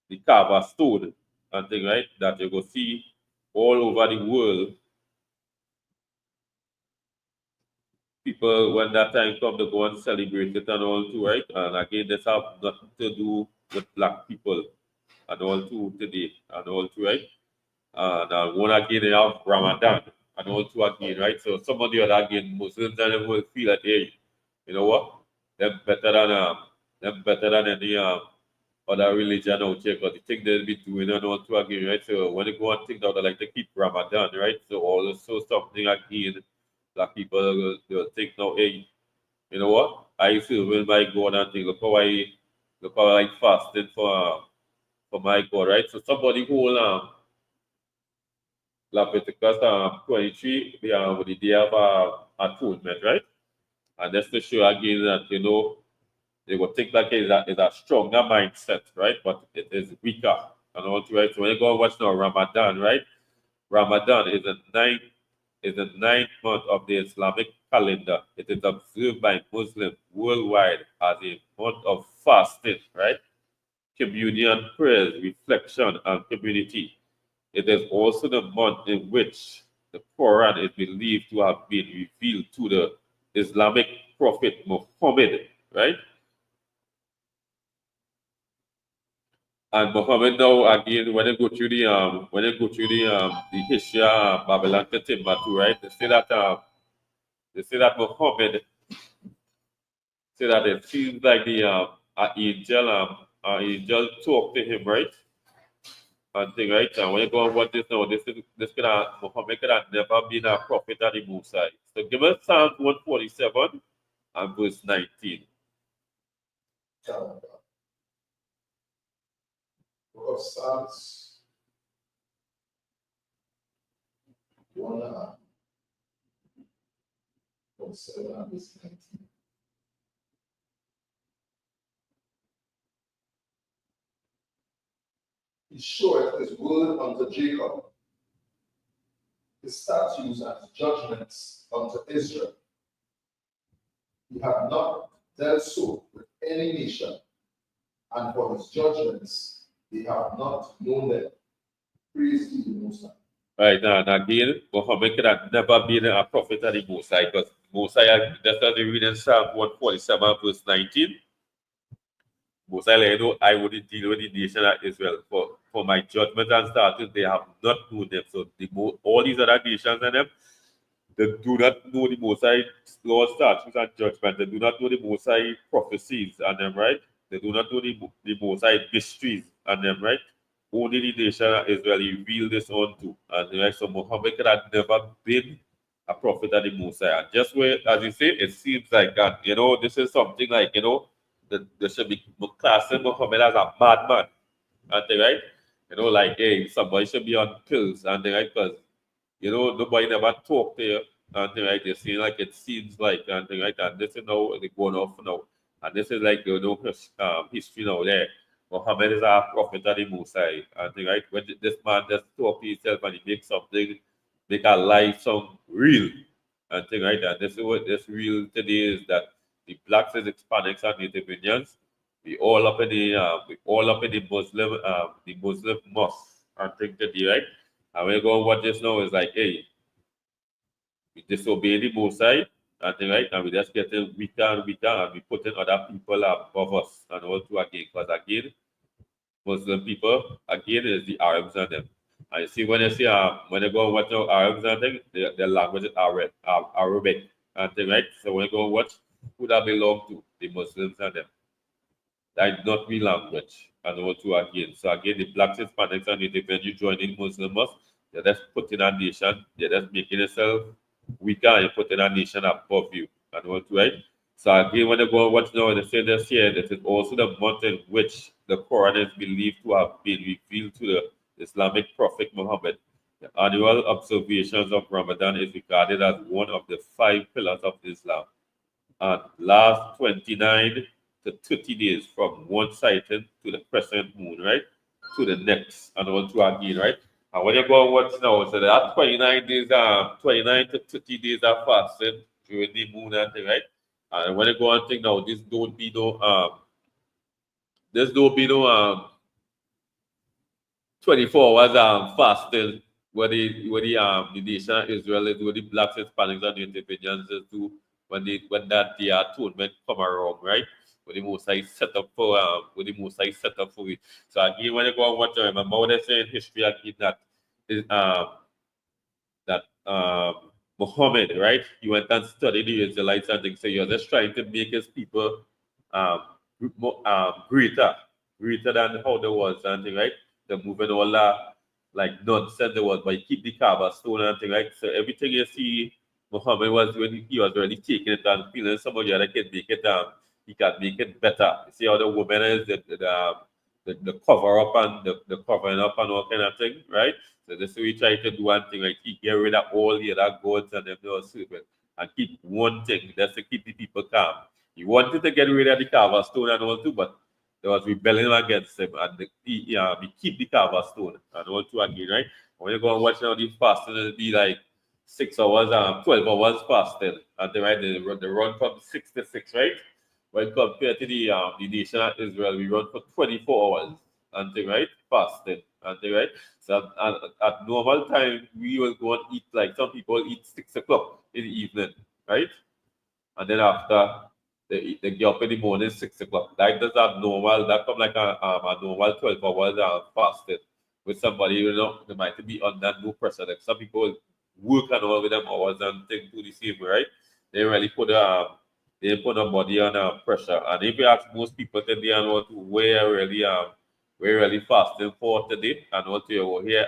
the Kava stone and thing, right? That you go see all over the world. People, when that time come, they go and celebrate it and all too, right? And again, this have nothing to do with black people and all too today and all too, right? And one again, they have Ramadan and all too again, right? So some of the other again, Muslims and them will feel that, hey, you know what? Them better than any other religion out here because the thing they'll be doing and all too again, right? So when they go and think that they like to keep Ramadan, right? So also something again that people they'll think now, hey, you know what? I feel when my God and think, look how I like fasting for my God, right? So somebody who Leviticus 23, with the day of atonement, right? And that's to show again that they will think like it's a stronger mindset, right? But it is weaker. And all right. So when you go and watch now Ramadan, right? Ramadan is the ninth month of the Islamic calendar. It is observed by Muslims worldwide as a month of fasting, right? Communion, prayers, reflection, and community. It is also the month in which the Quran is believed to have been revealed to the Islamic prophet Muhammad, right? And Muhammad now again when they go through the history of Babylon to Timbuktu, right? They say that Muhammad say that it seems like the angel talked to him, right? And thing, right? And when you go and watch this now, this could have Muhammad could have never been a prophet of the Musa. So give us Psalm 147 and verse 19. Book of Psalms 147 and verse 19. He showeth his word unto Jacob, his statutes and his judgments unto Israel. He hath not dealt so with any nation, and for his judgments they have not known them. Praise be the Most High. Right now, and again, Muhammad could have never been a prophet of the Musa because Musa, that's what they read in Psalm 147 verse 19. Musa, I wouldn't deal with the nation of Israel for my judgment and statutes, they have not known them. So all these other nations and them, they do not know the Most High laws, statutes, and judgment. They do not know the Most High prophecies and them, right? They do not know the Most High mysteries and them, right? Only the nation of Israel he revealed this unto. And right, so Muhammad had never been a prophet of the Most High. And just where, as you say, it seems like that, this is something like, that they should be classing Muhammad as a madman. And they, right? Like, hey, somebody should be on pills and they, right? Because nobody never talk to you and thing like this. Like it seems like and thing like that. This is now they going off now. And this is like history now there. Muhammad is a prophet of the Musa and thing, right? When this man just talk to himself and he makes something, make a life sound real and thing like that. This is what this real today is that the blacks, the Hispanics, and Native Indians, we all up in the Muslim mosque and think that right. And we're going what this now is like, hey, we disobey the both side and thing, right? And we just getting weaker and weaker and we putting other people above us and all to again. Because again, Muslim people, again, is the Arabs and them. And you see when you see when you go and watch now Arabs and thing, their language is Arabic and thing, right? So when you go and watch, who that belong to? The Muslims and them. That is not real language and all to again. So again, the blacks, Hispanics, and Native, when you join in Muslim mosque, they're just putting a nation, they're just making yourself weaker and you're putting a nation above you and all to right. So again, when they go and watch now, they say this here, this is also the month in which the Quran is believed to have been revealed to the Islamic prophet Muhammad. The annual observations of Ramadan is regarded as one of the 5 pillars of Islam and last 29 to 30 days from one sighting to the crescent moon, right? To the next and on to again, right? And when you go and watch now, so that 29 days, 29 to 30 days of fasting during the moon and thing, right? And when you go and think now, this don't be no 24 hours fasting where the nation of Israel is where the blacks, Hispanics, and Native Indians is to when that the atonement come around, right? Where the most I set up for it. So again, when you go and watch, remember what they say in history again that is Muhammad, right? He went and studied the Israelites and things. So you're just trying to make his people um, greater than how they was and thing, right? They're moving all that like nonsense they was, but he keep the Kaaba stone and thing, right? So everything you see Muhammad was when he was really taking it and feeling somebody other can make it he can make it better. You see how the woman is the cover up and the covering up and all kind of thing, right? So this is what we try to do one thing, like he get rid of all the other gods and them no serpent and keep one thing, that's to keep the people calm. He wanted to get rid of the Kaaba stone and all too, but there was rebellion against him and we keep the Kaaba stone and all too again, right? When you go and watch now the fasting, it'll be like 6 hours, 12 hours fasting. And then right, they run from 6 to 6, right? When compared to the nation of Israel, we run for 24 hours and thing, right? Fasting and thing, right? So at normal time, we will go and eat like some people eat 6 o'clock in the evening, right? And then after they get up in the morning 6 o'clock. Like that's abnormal. That come like a normal 12 hours fasted with somebody, they might be under no pressure. Like some people work and all with them hours and things do the same, right? They really put a body on pressure. And if you ask most people today and what we're really fasting for today and what you will hear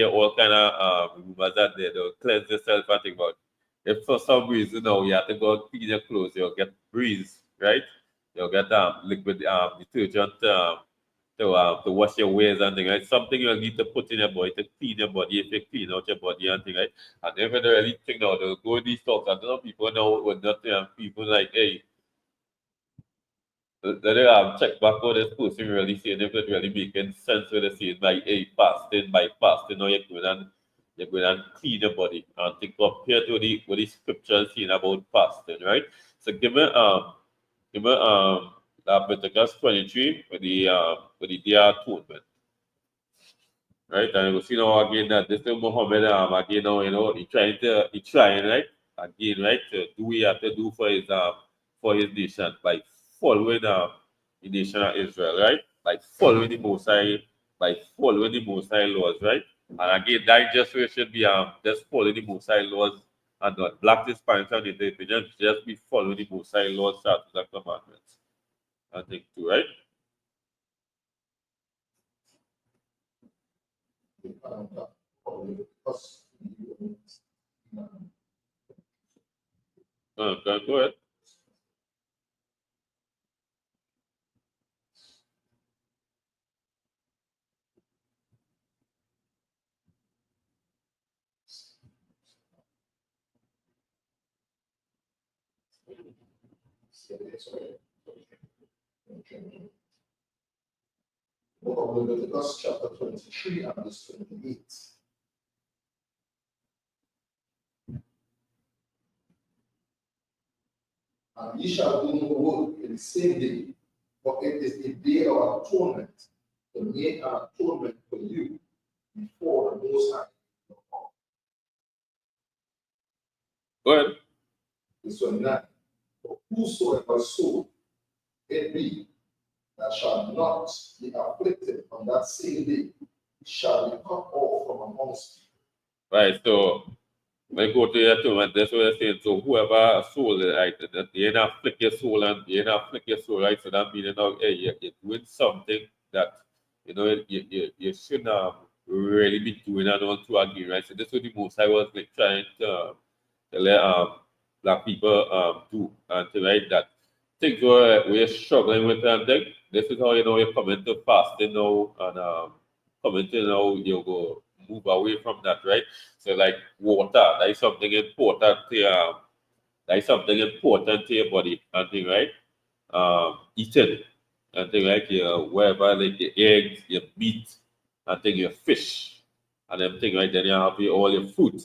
all kind of rumors that they'll cleanse themselves and think about if for some reason now you have to go clean your clothes, you'll get breeze, right? You'll get liquid detergent to wash your ways and things, right? Something you'll need to put in your body to clean your body if you clean out your body and things, right? And if they really think now they'll go in these talks, and some people now with nothing and people like, hey, they check back what this person really saying, if it really making sense with the saying by hey, by fasting, now you're going and clean your body and to compare to what the scriptures saying about fasting, right? So give me Leviticus 23 with the day atonement. Right, and we see now again that this is Muhammad again now, he trying, right? Again, right, to do what he have to do for his nation by following the nation of Israel, right? By following the Most High laws, right? And again, that just way should be just following the Most High laws and not black Hispanics and Native Indians just be following the Most High laws, statutes, and commandments. I think too, right? Go ahead. Leviticus chapter 23 and verse 28. And ye shall do no work in the same day, for it is a day of atonement, to make an atonement for you before the Most High. Go ahead. This one 9. For whosoever soul it be that shall not be afflicted on that same day shall be cut off from amongst you. Right, so when you go to your atonement, that's what they're saying. So whoever soul, right, that you ain't afflict your soul and you ain't afflict your soul, right? So that means, you know, hey, you're doing something that, you know, you shouldn't really be doing and all to again, right? So this is what the most I was like trying to let black people do and to write that things we're struggling with and thing. This is how you know you're coming to fasting now and coming to now you go move away from that, right? So like water, that is something important to that is something important to your body and thing, right? Eating and thing like your whatever like your eggs, your meat, and thing your fish and them thing right. Then you have all your fruit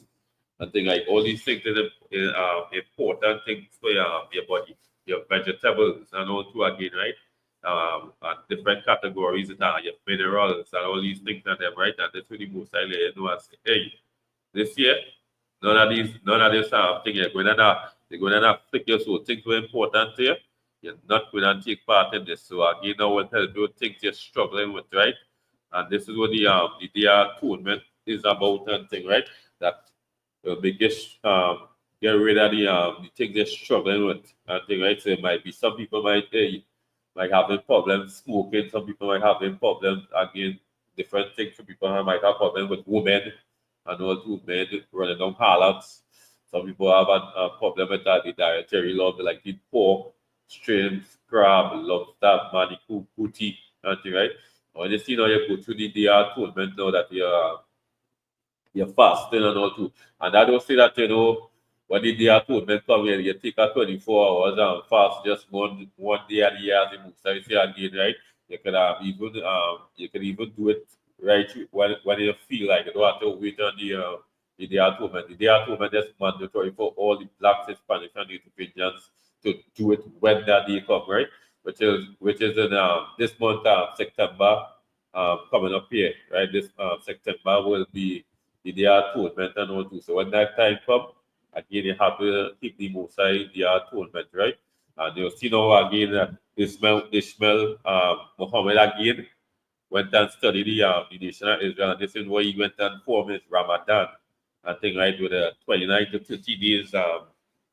and thing like all these things is important things for your body, your vegetables and all too again, right? And different categories that are your minerals and all these things and them, right? And that's really most I let you know as hey, this year, none of this thing you're going to flick your soul. Things were important to you. You're not going to take part in this. So again, I will help you things you're struggling with, right? And this is what the day atonement is about and thing, right? That the biggest get rid of the things they're struggling with and thing, right? So it might be some people might having problems smoking, some people might having problems again, different things. Some people might have problems with women and all too men running down highlights. Some people have a problem with that, the dietary law, they like eat pork, shrimp, crab, lobster, maniku, booty, and thing, right? When you see now you go through the day atonement now that you're fasting and all too. And I don't say that, you know, when the day atonement come here, you take a 24 hours and fast just one day at the year as the Musa say again, right? You can even do it right when you feel like you don't have to wait on the day atonement. The day atonement is mandatory for all the blacks, Hispanics, and Native Indians to do it when that day come, right? Which is in this month September coming up here, right? This September will be the day atonement and all too. So when that time come, again you have to keep the Mosai the atonement, right? And you'll see now again that Ishmael Muhammad again went and studied the nation of Israel. And this is where he went and formed his Ramadan. I think right with the 29 to 30 days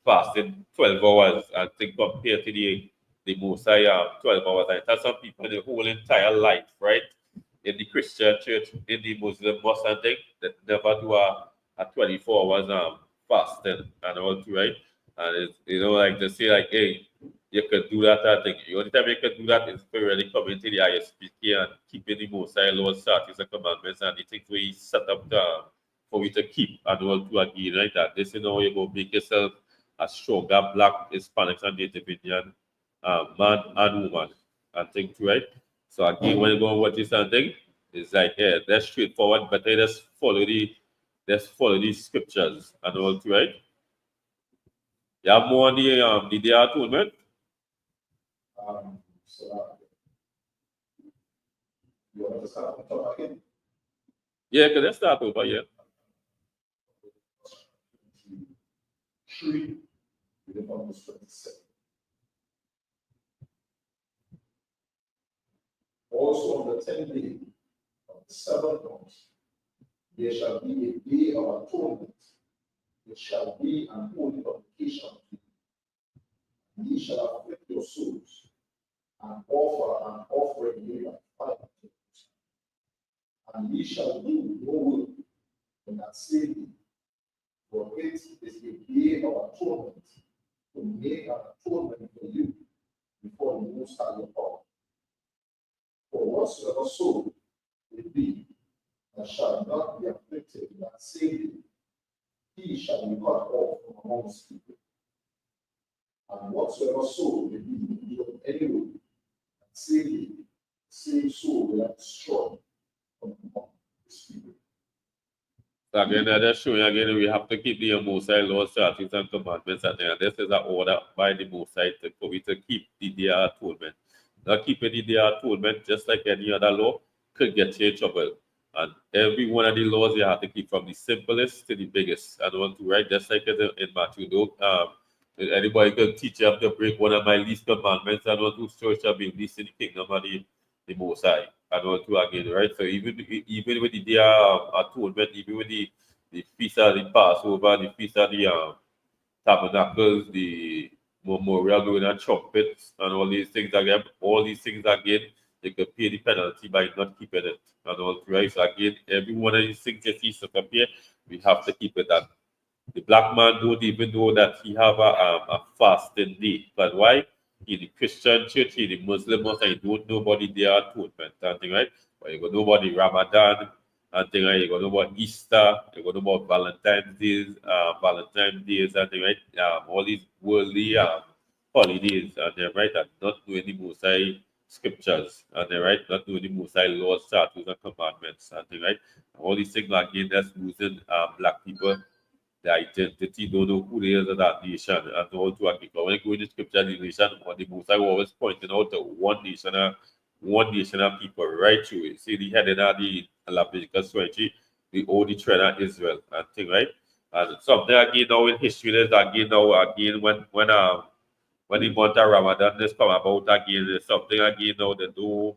fasting 12 hours. I think compared to the Mosai 12 hours. And that's some people the whole entire life, right? In the Christian church, in the Muslim mosque and thing, that never do a 24 hours fasting and all too, right? And it's, you know, like they say like, hey, you could do that, I think. The only time you can do that is for really coming to the ISPK and keeping the most high laws, statutes, and commandments, and the things we set up for you to keep and all to again, right? That this is how you go make yourself a stronger black, Hispanics, and Native Indian man and woman and thing too, right? So again, when you go and watch this and thing, it's like, yeah, that's straightforward, but they just follow these scriptures and all too, right? You have more on the day atonement? So you want to start from top again? Yeah, because let's start over here. 3, reading from verse 27. Also on the 10th day of the 7th month, there shall be a day of atonement. It shall be an holy convocation to you. Ye shall afflict your souls and offer an offering made by fire to you. And ye shall do no work in that same day, for it is a day of atonement, to make an atonement for you before the Most High your God. For whatsoever soul it be that shall not be afflicted in that same day, he shall be cut off from amongst people. And whatsoever soul it be of any way, that same day, the same soul will I destroy from among his people. So again, I just showing again, we have to keep the Mosai laws, statutes, and commandments. And this is an order by the Mosai for we to keep the day atonement. Not keeping the day atonement, just like any other law, could get you in trouble. And every one of the laws you have to keep from the simplest to the biggest. I don't want to write just like in Matthew. Don't, anybody can teach you have to break one of my least commandments and want to church shall be least in the kingdom of the Mosai. I don't want to again, right? So even with the day atonement, even with the feast of the Passover, the feast of the tabernacles, the memorial doing and trumpets, and all these things again, they could pay the penalty by not keeping it. And all right, so again, every one of these things that he set up here, we have to keep it. And the black man don't even know that he have a fasting day. But why? He the Christian church, he the Muslim mosque, and he don't know about the day of atonement and thing, right? But you got know about the Ramadan and thing, right? You got know about Easter, you got know about Valentine's days and thing, right? All these worldly holidays and they're right, and not doing the Mosai scriptures and they're right, not doing the Mosai laws, statutes, and commandments and thing, right? All these things again that's losing black people the identity, don't know who they is of that nation, and all to agree. But when you go in the scripture, the nation, what the Most High always pointing out to one nation of people right through it. See the heading of the Leviticus 20, the only trend of Israel and thing, right? And something again now in history is again now again when the month of Ramadan is come about again, there's something again now they do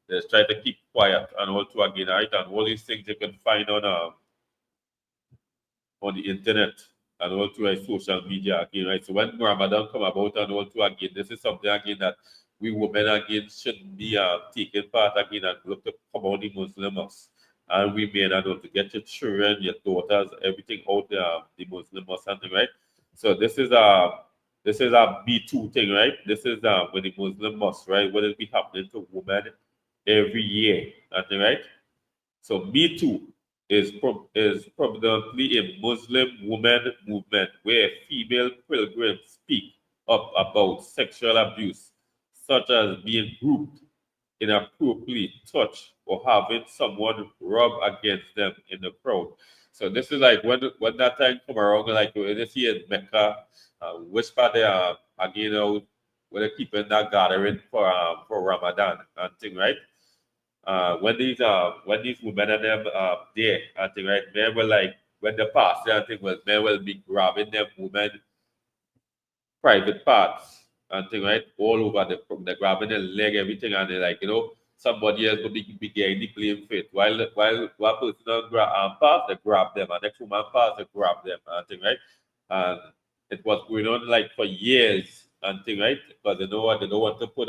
they try to keep quiet and also again, right? And all these things you can find on the internet and also like social media again, right? So when Ramadan come about and also again, this is something again that we women again shouldn't be taking part again and look to come out the Muslims. And we men and to get your children, your daughters, everything out the Muslim or something, right? So this is a B2 thing, right? This is with the Muslim mosque, right? What is be happening to women every year, I think, right? So Me Too is predominantly a Muslim woman movement where female pilgrims speak up about sexual abuse, such as being grouped inappropriately, touched, or having someone rub against them in the crowd. So this is like when that time come around, like when you see in Mecca, which part they are again, when they keeping that gathering for Ramadan and thing, right? When these women and them there, I think right, men were like when the pastor I think was men will be grabbing them women private parts and thing right all over the grabbing the leg, everything and they like, somebody else will be getting the claim fit. While one person pass, they grab them, and next woman pass, they grab them and thing right. And it was going on like for years and thing right, because they know what they don't want to put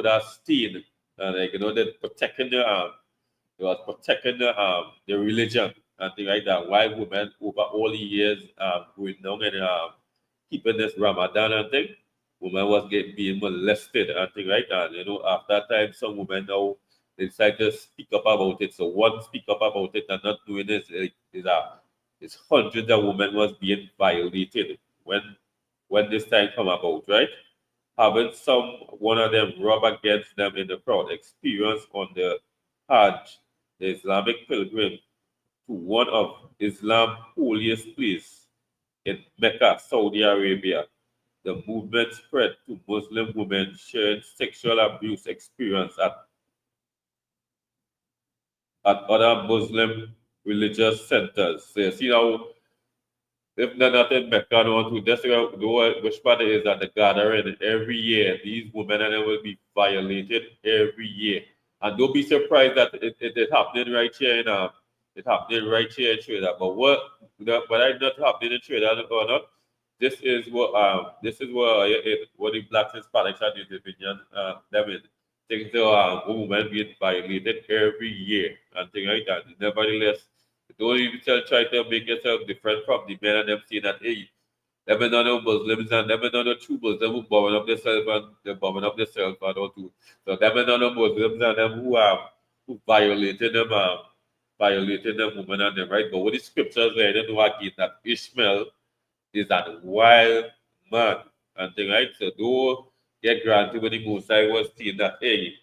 a stain, like they're protecting they was protecting the religion and things like that. Why women over all the years going down and keeping this Ramadan and thing, women was being molested and thing like that. After that time, some women now they decide to speak up about it. So one speak up about it and not doing this it's hundreds of women was being violated when this time come about, right? Having some one of them rub against them in the crowd. Experience on the Hajj, the Islamic pilgrim to one of Islam's holiest places in Mecca, Saudi Arabia. The movement spread to Muslim women sharing sexual abuse experience at other Muslim religious centers. So you see now if they're not in Mecca, no, to that's which part is at the gathering every year. These women and they will be violated every year. And don't be surprised that it happening right here in it happening right here in Trinidad. But what I not happening in Trinidad or not, this is what the blacks and Hispanics and the Indians them in. Things women being violated every year and things like that. Nevertheless, don't even try to make yourself different from the men and them saying that, hey, them are not no Muslims and them are not no true Muslims who bombing up themselves and they're bombing up themselves and all too. So them are not no Muslims and them who violated them women and them, right? But what the scriptures there, they know again that Ishmael is a wild man and thing, right? So don't get granted when the Mosai was saying that, hey,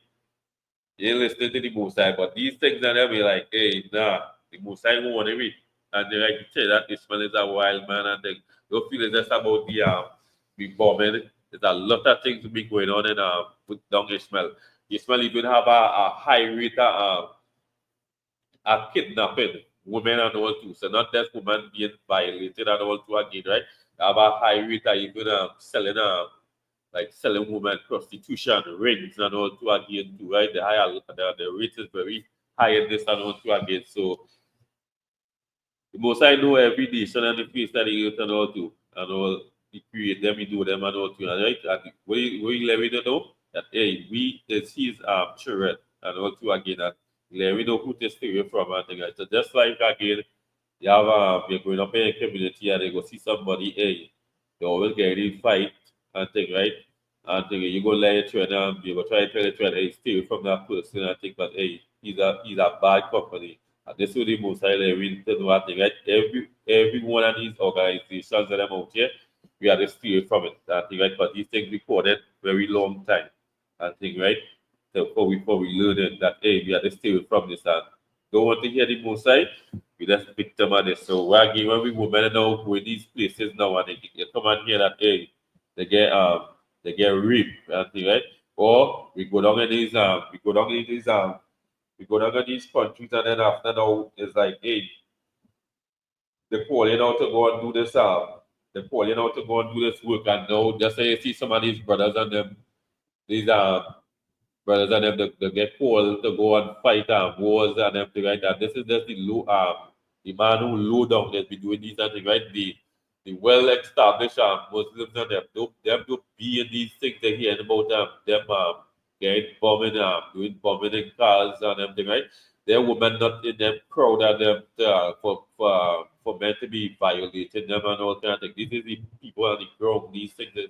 you ain't listening to the Most High, but these things are be like, hey, nah, the most I want it. And they like to say that Ishmael is a wild man and thing. Don't feel it's just about the bombing. There's a lot of things to be going on in with down Ishmael. Ishmael even have a high rate of kidnapping women and all too. So not just women being violated and all too again, right? They have a high rate of even selling like selling women prostitution, rings and all too again too, right? The rate is very high in this and all too again. So the most I know every nation and the face that they use and all too. And all we create them, we do them and all too. And right? And we let me know that hey, we is his children and all too again and let me know who to stay away from and things like that. So just like again, you have you're going up in a community and they go see somebody, hey, they always get in fight and thing, right? And thing, you go let your children you go try to tell your children, hey, stay away from that person and think but hey, he's a bad company. And this is the most highly we to know I think right? Every one of these organizations that I'm out here, we are to stay away from it. I think right, but these things recorded very long time. I think right. So before we learn it that hey, we are to stay away from this and don't want to hear the most side, we just victim of this. So we're again when we women now go in these places now and they come and hear that hey, they get they get raped and thing, right? Or we go down in these we go down to these countries and then after now it's like, hey, they call you now to go and do this they call you now to go and do this work and now just say you see some of these brothers and them these brothers and them they get called to go and fight wars and everything like that. This is just the man who low down that's be doing these and things, right? The well established Muslims and them to be in these things they hear about them getting bombing doing bombing in cars and everything, right? Their women not in them crowd and them for men to be violating them and all kind of things. This is the people on the ground, these things is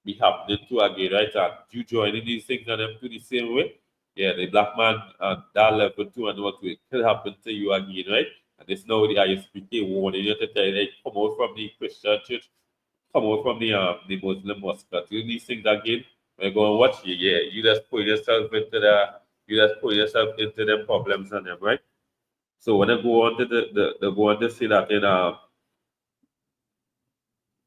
be happening to again, right? And you joining these things and them to the same way. Yeah, the black man at that level too and what will could happen to you again, right? And it's now the ISPK warning you to tell you like, come out from the Christian church, come out from the Muslim mosque. But you these things again, when you go and watch you, yeah, you just put yourself into them problems and them, right? So when I go on to the go on to say that in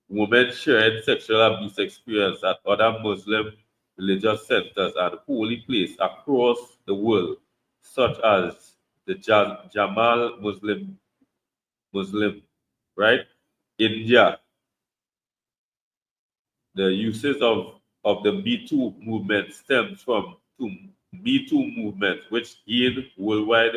women shared sexual abuse experience at other Muslim religious centers and holy places across the world, such as the Jamal Muslim, right? India, the uses of the Me Too movement stems from to Me Too movement, which gained worldwide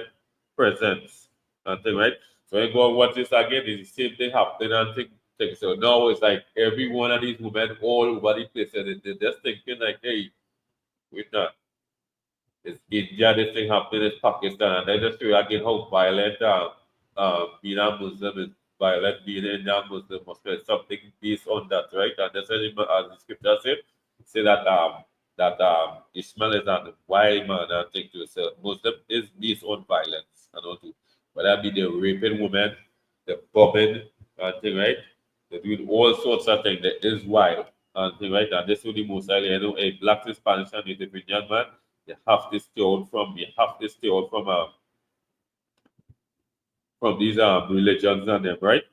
presence. And thing, right? So I go and watch this again, it's the same thing happening and thing. So now it's like every one of these women all over the place, and they're just thinking like, hey, wait not. It's India, this thing happening in Pakistan, and they just feel again how violent being a Muslim is violent, being an Indian Muslim must be something based on that, right? And that's why as the scripture said, say that Ishmael is a wild man and thing to so Muslim is based on violence and all too. Whether that be the raping women, the bombing and thing, right? They're doing all sorts of things that is wild and thing, right? And this is the most highly, a black, Spanish, and Native Indian man you have to stay out from these religions and them, right?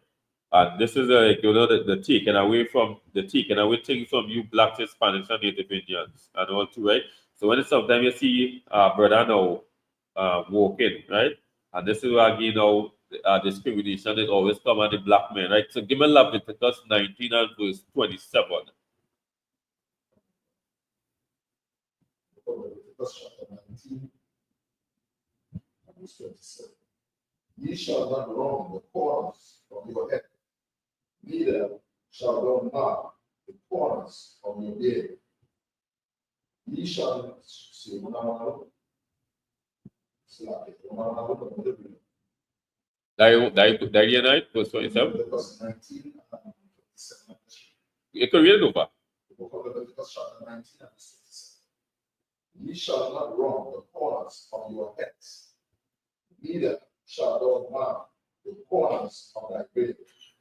And this is like the taking away things from you blacks, Hispanics, and Native Indians and all too, right? So when sometimes you see brother now walking, right? And this is where again now discrimination is always come on the black man, right? So give me Leviticus 19 and verse 27. Leviticus chapter 19, verse 27. Ye shall not wrong the corners of your head, neither shall thou mark the corners of your beard. Ye shall not say, Night, verse 27. Leviticus 19 and 27. You can read it over. The book of Leviticus chapter 19 and 27. Ye shall not wrong the corners of your heads, neither shall thou mark the corners of thy beard.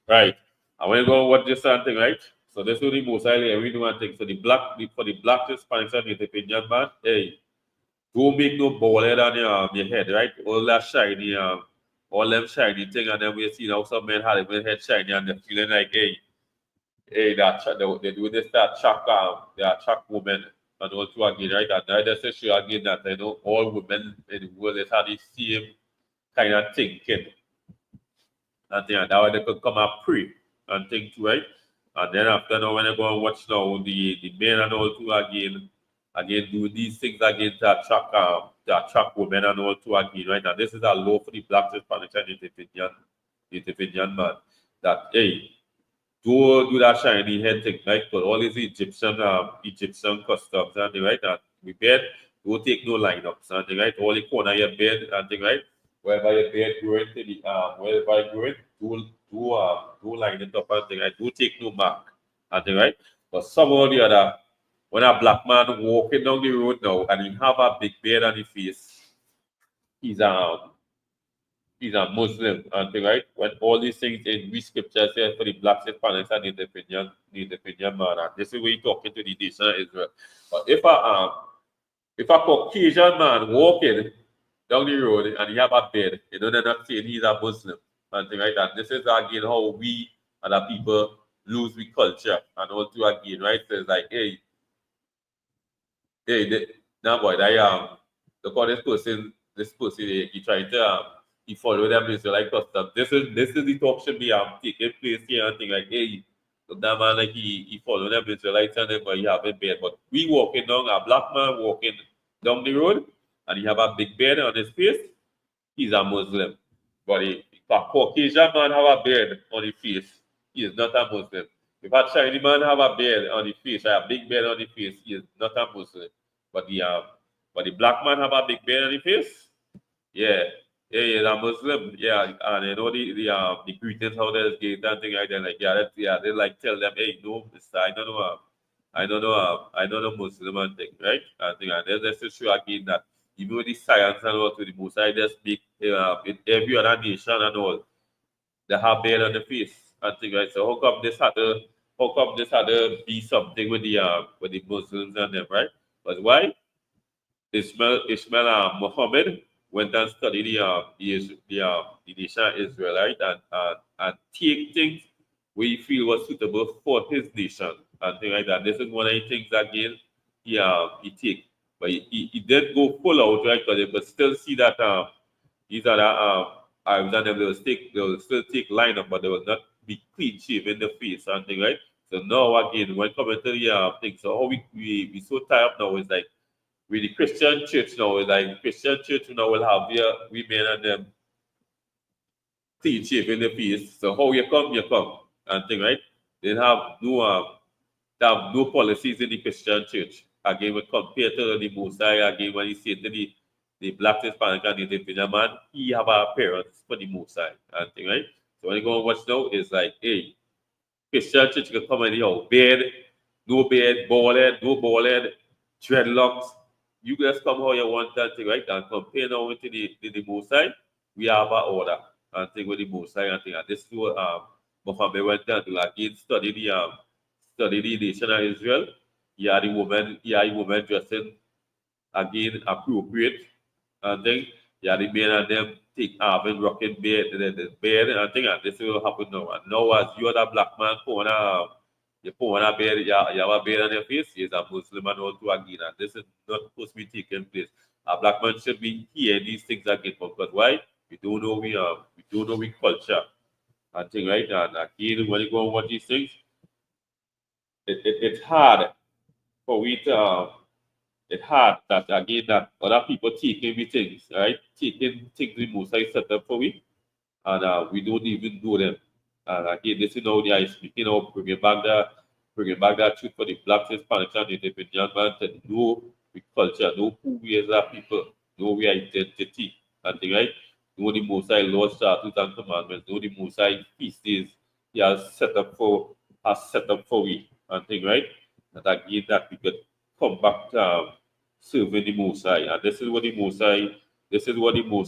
Right. And when you go watch this thing, right? So this is the most highly every one thing. So for the black Hispanics and Native Indian man, hey, don't make no ball head on your head, right? All that shiny all them shiny thing, and then we see now some men had their head shiny and they're feeling like, hey, they do this, that they attract women and also again, right? And I just show again that I know all women in the world is have the same kind of thinking. And then that way they could come and pray and think too, right? And then after now when I go and watch now the men and all too again do these things again to attract women and all too again, right? And this is a law for the black Spanish and native Indian man that hey, do that shiny head thing, right? But all these Egyptian customs and the right and we bed, don't take no lineups and the right, all the corner of your bed and the right, wherever your bed growing to the wherever you growing, do line it up and the right, do take no mark and the right. But somehow or the other, when a black man walking down the road now and he have a big beard on his face, he's he's a Muslim, and right? When all these things in we scripture says for the blacks, Hispanics, and Native Indian man, and this is where you talking to the nation of Israel. But if a Caucasian man walking down the road and he have a beard, you know they're not saying he's a Muslim, and thing like that. This is again how we other people lose we culture and also again, right? So it's like, hey, now boy, look how this person, he trying to he follow them Israelite custom. This is the talk should be taking place here and thing like, hey, look that man like he follow them Israelites and them, but he have a beard. But we walking down a black man walking down the road and he have a big beard on his face, he's a Muslim. But if a Caucasian man have a beard on his face, he is not a Muslim. If a Chinese man have a beard on his face, a big beard on his face, he is not a Muslim. But the black man have a big beard on his face, yeah, yeah, he's a Muslim, yeah, and you know the greetings how they get and thing like that, like they like tell them, hey, no, mister, I don't know Muslim and thing, right? And thing, and there's just show again that even with the science and all to the most, I just speak in every other nation and all, they have beard on the face and thing, right? So how come this had to be something with the Muslims and them, right? But why? Ishmael Muhammad went and studied the nation of Israel, right? And take things we feel was suitable for his nation and things like that. This is one of the things again he take. But he did go full out, right? But still see that these are I was them they will still take lineup, but they will not be clean shaven in the face and thing, right? So now again, when coming to the thing, so how we so tied up now is like with the Christian church now, like Christian church now will have their women and them clean shaven in the face. So how you come and thing, right? They have no policies in the Christian church. Again, when compared to the Mosque, again, when you say to the black Hispanic and Native Indian man, he have a appearance for the Mosque and thing, right? So when you go and watch now, it's like, hey, Christian church can come in here, beard, bald head, dreadlocks. You guys come how you want that thing, right? And compare now with the Mosai, we have an order and thing with the Mosai and thing. And this is what Muhammad went down to again study the nation of Israel. He had the woman dressing again appropriate and then yeah the men and them take having rocking the bed and I think this will happen now. And now as you are the black man you put on a bed, you have a bed on your face, is a Muslim and all to again. And this is not supposed to be taking place. A black man should be hearing these things again because why? We don't know we culture and thing, right? And again when you go and watch these things, it's hard for we to it's hard that again that other people taking we things, right? Taking things we most like set up for we, and we don't even do them. And again, this is how they are speaking of bringing back that truth for the blacks, Hispanics, and Native Indian man to know we culture, know who we as a people, know we identity, and thing, right? Know the most high laws, statutes, and commandments, know the most high feast days he has set up for we, and thing, right? That again that we could come back to serving the Most High. And this is what the Most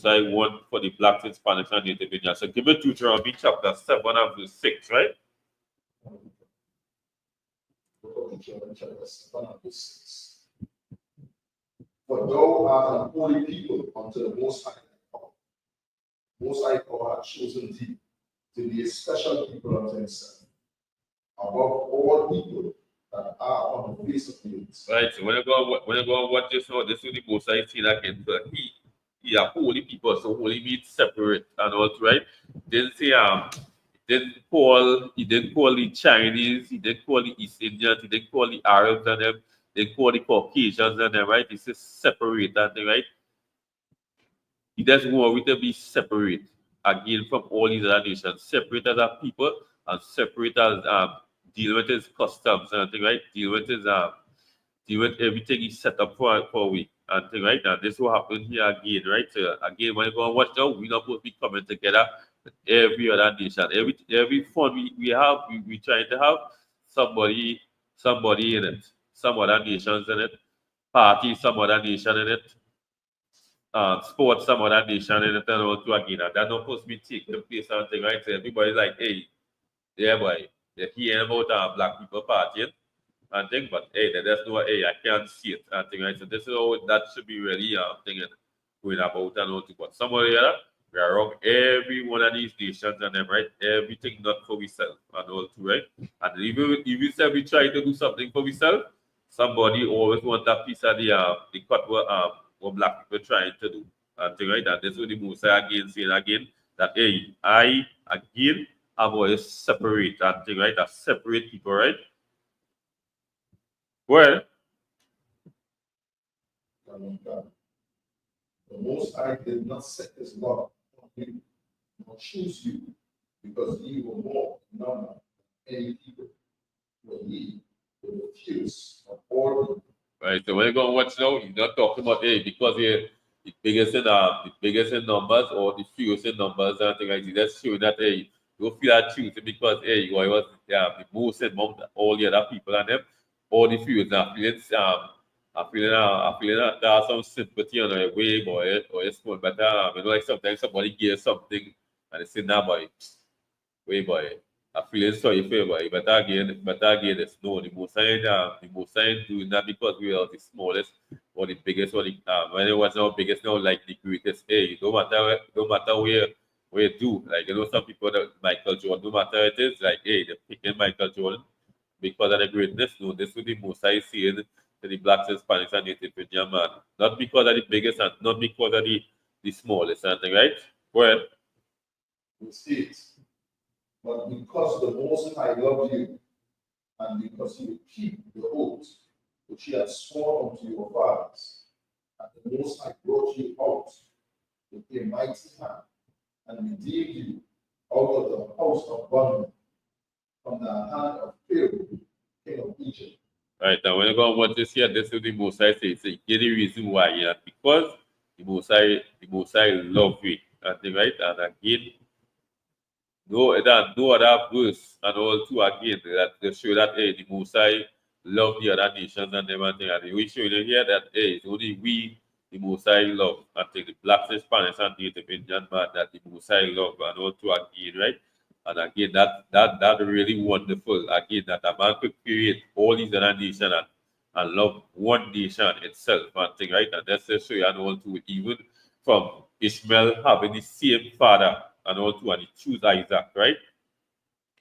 High want for the blacks, Hispanics, and Native Indians. So give it Deuteronomy chapter 7 and verse 6, right? For thou art an holy people unto the Most High. Most High God had chosen thee to be a special people unto himself, above all people that are on the face of the earth. Right. So when you go and watch this now, this is the most I see that again. So he are holy people, so holy means separate and all right. Didn't say he didn't call the Chinese, he didn't call the East Indians, he didn't call the Arabs and them, they call the Caucasians and them, right? He says separate and thing, right? He doesn't want we to be separate again from all these other nations, separate as a people and separate as deal with his customs and thing, right? Deal with everything he set up for we and thing, right? And this will happen here again, right? So again, when you go and watch now, we're not supposed to be coming together with every other nation. Every fun we have, we trying to have somebody in it, some other nations in it, party, some other nation in it, sports, some other nation in it, and all to again. And that not supposed to be taking place and thing, right? So everybody's like, hey, yeah, boy, they're hearing about black people partying and thing, but hey, there's no hey, I can't see it and thing, right? So this is how that should be really thinking going about and all to but somebody else we are wrong every one of these nations and them right everything not for ourselves and all too right and even if we try to do something for ourselves somebody always want a piece of the cut what black people trying to do and thing right and this is the most again saying again that hey I again I'm always separate and thing right that separate people right well The Most High did not set his love on you, nor choose you, because ye were more in number than any people, but ye were the fewest of all people. Right. So when you go and watch now, you're not talking about hey because you're the biggest in numbers or the fewest in numbers and things like that. That's showing that hey you don't feel that choosing because hey you was the most among all the other people and them all the fewest now feeling I feeling that there's some sympathy on the way boy or it's more better. You know like sometimes somebody gives something and they say nah boy way boy. I feel sorry for you, but again, it's no the most sign doing that because we are the smallest or the biggest or the when it was our biggest now like the greatest. Hey, no matter where you do. Like you know some people that Michael Jordan, no matter it is, like hey, they're picking Michael Jordan because of the greatness. No, this is the most I see in the blacks, Hispanics, and Native Indian man. Not because of the biggest and not because of the smallest, something, right? Well, We see it. But because the Most High loved you, and because you keep the oath which he had sworn unto your fathers, and the Most High brought you out with a mighty hand, and redeemed you out of the house of bondage from the hand of Pharaoh, king of Egypt. right now, when you go and watch this here, this is the Most I say. Say, get the reason why, yeah, because the Most I love you. I think, right? And again, no other verse and all too again that they show that hey, the Most I love the other nations and everything. And we show you here that hey, it's only we the Most I love. I think the blacks, Spanish, and Native Indian man that the Most I love and all too again, right? And again, that really wonderful. Again, that a man could create all these other nations and love one nation itself and thing, right? And that's just show you and all too even from Ishmael having the same father and all too, and he choose Isaac, right?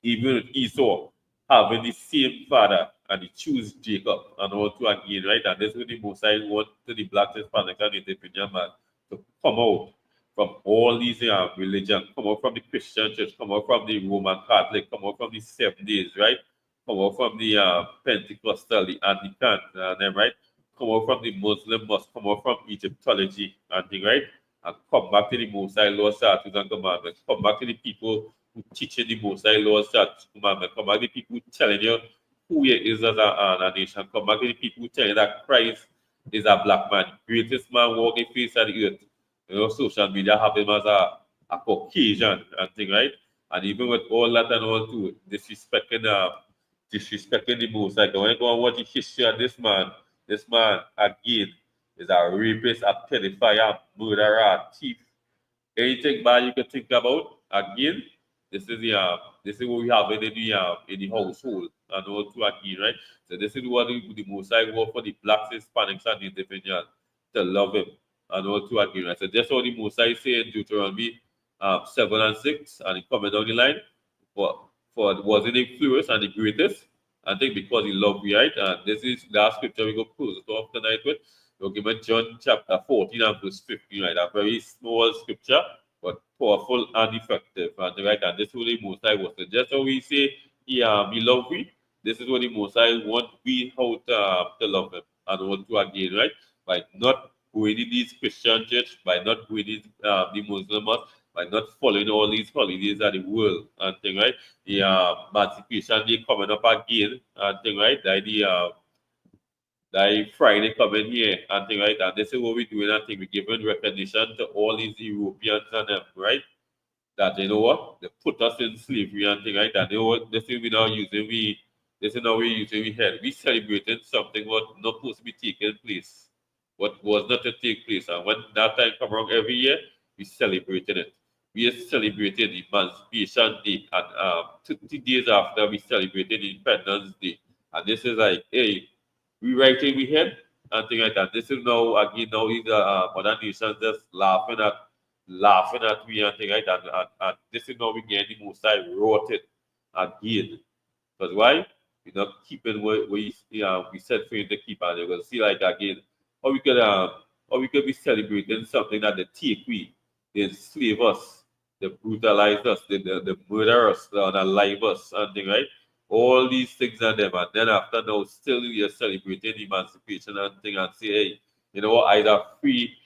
Even with Esau having the same father and he choose Jacob and all too again, right? And this is what the Most High want to the black Hispanic and Native Indian man to come out from all these religions, come out from the Christian church, come out from the Roman Catholic, come out from the 7 days, right? Come out from the Pentecostal, the Anglican, and them, right? Come out from the Muslim mosque, come out from Egyptology and thing, right? And come back to the Most High law, statutes, and commandments. Come back to the people who teaching the Most High law, statutes, commandments. Come back to the people who telling you who he is as a nation. Come back to the people who tell you that Christ is a black man, greatest man walking face of the earth. You know, social media have him as a Caucasian and thing, right? And even with all that and all too, disrespecting the most. Like when you go and watch the history of this man again is a rapist, a pedophile, a murderer, a thief. Anything bad you can think about, again, this is what we have in the household and all too again, right? So this is what the most I want for the blacks, Hispanics, and Native Indians to love him and all too again, right? So that's what the most I say in Deuteronomy 7 and 6, and he coming down the line for was in influence and the greatest. I think because he loved me, right? And this is last scripture we go close it off tonight with. We'll give it John chapter 14 and verse 15, right? A very small scripture, but powerful and effective. And right, and this is what the Most High was. Just how we say he loved me, this is what the Most High want we how to love him and want to again, right? By not going in these Christian church, by not going in the Muslim mosque, by not following all these holidays of the world and thing, right? The Emancipation Day coming up again and thing, right? Like Friday coming here and thing, right? And this is what we're doing and thing. We're giving recognition to all these Europeans and them, right? That you know what? They put us in slavery and thing, right? And you know what? This is we now using this is now we using we head. We celebrating something what not supposed to be taking place. What was not to take place. And when that time come around every year, we celebrated it. We are celebrating Emancipation Day and 50 days after we celebrated Independence Day. And this is like, hey, we writing we head and thing like that. This is now again now is other nations just laughing at me and thing like that. And this is now we get the most I wrote it again. Because why? We're not keeping what we said for you to keep, and you're gonna see like again how we could be celebrating something that they take we, they enslave us, they brutalize us, they murder us, they unalive us, and thing, right? All these things and them, and then after now still you're celebrating emancipation and thing and say, hey, you know what, either free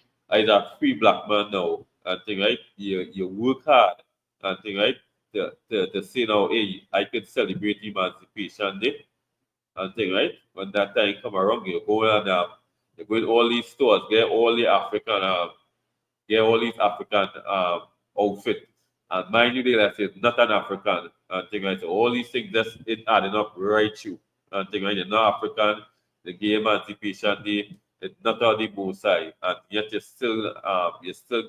black man now and thing, right? You work hard and thing, right? To say now, hey, I can celebrate Emancipation Day and thing, right? When that time come around, you go in all these stores, get all these African outfit. And mind you, they like say not an African and thing, right? So all these things just it adding up right you and thing, right? You're not African, the gay emancipation day, it's not all the Mosai, and yet you're still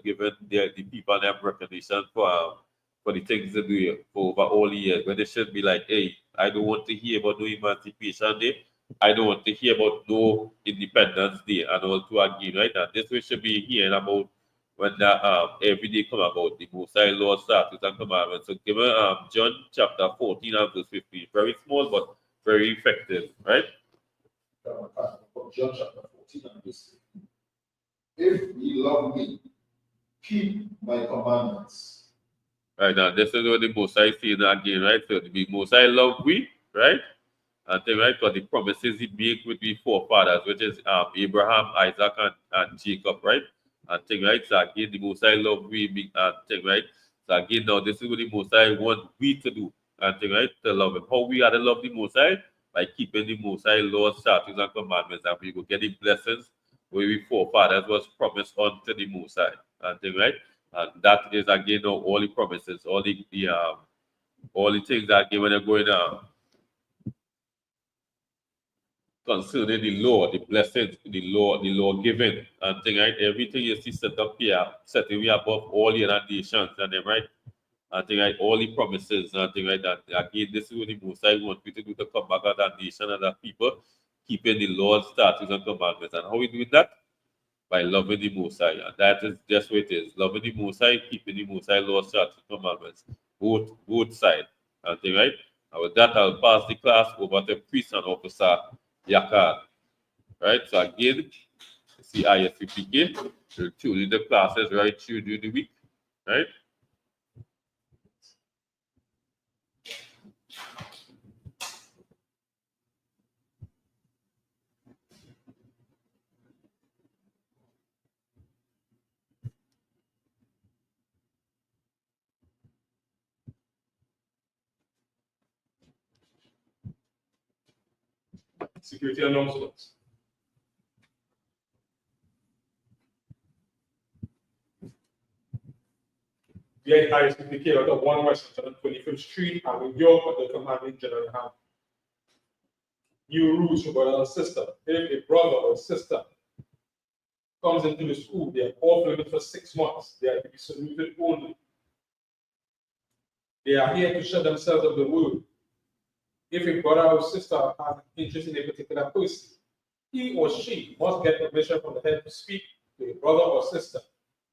giving the people them recognition for the things they do for over all the years. When they should be like, hey, I don't want to hear about no emancipation day. I don't want to hear about no Independence Day and all to again, right? And this we should be hearing about when that every day come about the Most High law, statutes, and commandments. So give me John chapter 14 and verse 15. Very small but very effective, right? John chapter 14 and verse 15. If ye love me, keep my commandments. Right now, this is what the Most High saying again, right? So the Most High love we, right? And then, right, because the promises he made with the forefathers, which is Abraham, Isaac, and Jacob, right? And thing, right? So again, the Most High love we, and thing, right? So again, now this is what the Most High want we to do, and thing, right? To love him. How we are to love the Most High? By keeping the Most High laws, statutes, and commandments, and we go get the blessings where we forefathers was promised unto the Most High, and thing, right? And that is again now all the promises, all the things that given are going concerning the law, the blessings, the law given, and thing, right? Everything you see set up here, setting we above all the other nations, and them, right? And thing, right? All the promises, and thing, right? That again, this is what the Most High want we to do to come back as that nation and that people, keeping the laws, statutes, and commandments. And how we doing that? By loving the Most High. And that is just what it is. Loving the Most High, keeping the Most High laws, statutes, and commandments. Both sides. And thing, right? And with that, I'll pass the class over to priest and officer Yakar. Right? So again, see ISCPK, we're tuning the classes right through during the week. Right? Security announcements. The ISPPK out of 1 West 25th Street and New York at the commanding general have new rules for brother and sister. If a brother or sister comes into the school, they are off limits for 6 months. They are to be saluted only. They are here to show themselves of the word. If a brother or sister has an interest in a particular person, he or she must get permission from the head to speak to a brother or sister.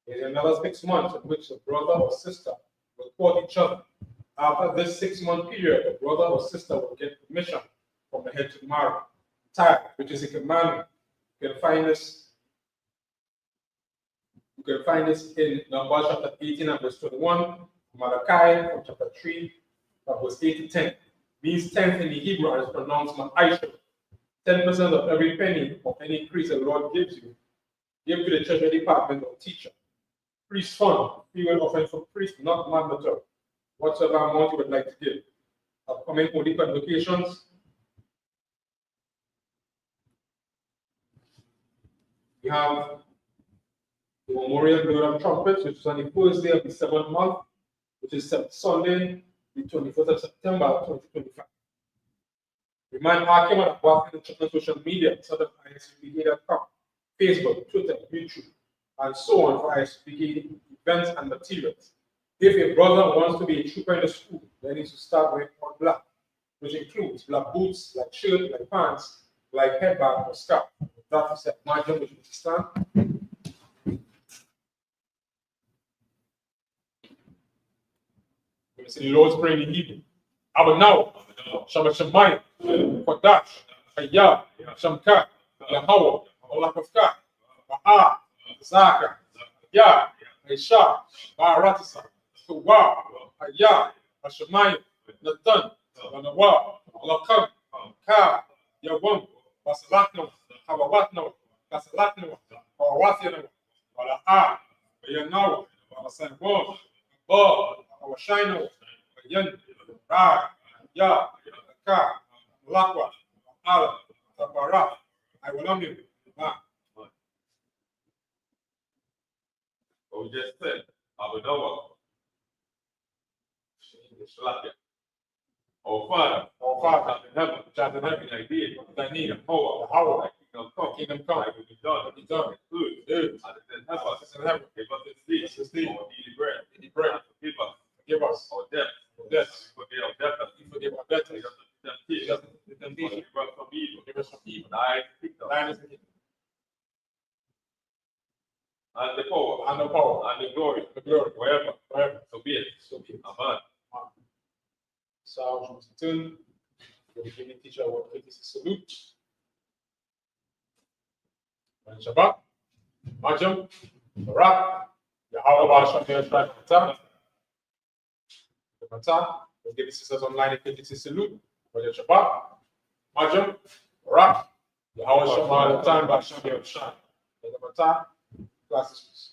It is another 6 months in which the brother or sister will court each other. After this 6-month period, the brother or sister will get permission from the head to marry. Tithe, which is a commandment. You can find this in Numbers chapter 18 and verse 21, Malachi from chapter 3, verse 8 to 10. Means tenth in the Hebrew is pronounced ma'aisha. 10% of every penny of any increase the Lord gives you, give to the treasury department or teacher. Priest fund, free will offering for priest, not mandatory. Whatever amount you would like to give. Upcoming holy convocations. We have the Memorial Blow of Trumpets, which is on the first day of the 7th month, which is Sunday, the 21st of September 2025. Remind Hakim and Abba on social media, such as ISPK.com, Facebook, Twitter, YouTube, and so on for ISPK events and materials. If a brother wants to be a trooper in the school, then he needs to start wearing all black, which includes black boots, like shirt, like pants, like headband or scarf. That is a margin which you stand. You see the Lord's Prayer in Hebrew. Abanaw, Shama Shemayim, Kodash, Hayah, Shamka, Yahawah, Olakafka, Ba'a, Zaka, Yah, Aisha, Ba'aratasa, Tuwa, Hayah, Hashemayim, Natan, Wanawa, Olakam, Ka, Yawam, Basalatno, Hawawatno, Kasalatno, Hawawatino, Wala'a, Bayanawa, Basanwa, Ba, Hawashino, Bayan, Ra, Ya, Ka, Lakwa, Ala, Tabara, I will love you. What we just said, Abanawa, our Father, in heaven, Child in heaven, I did, thy need, the power, power, kingdom come, come, thy will be done, be done, good, good, as it is in heaven, as it is in heaven. give us this day, our daily bread, bread, forgive us, forgive us our debt, debts, forgive our debtors, we forgive our debtors, lead us into lead temptation, us into temptation, deliver us from evil, forgive us from evil, thy is the kingdom, thine is the kingdom, and the power, and the power, and the glory, forever, so be it. so be it. Amen. So, je me tourne, je vais give the teacher our courtesy salute. Bon Shabbat, Majam, Barak, Yahweh Hashem, Yahweh Mata. We'll give the sisters online a courtesy salute. Bon Shabbat, Majam, Barak, Yahweh Hashem, Yahweh Mata, Yahweh Hashem, Yahweh Mata. Classes.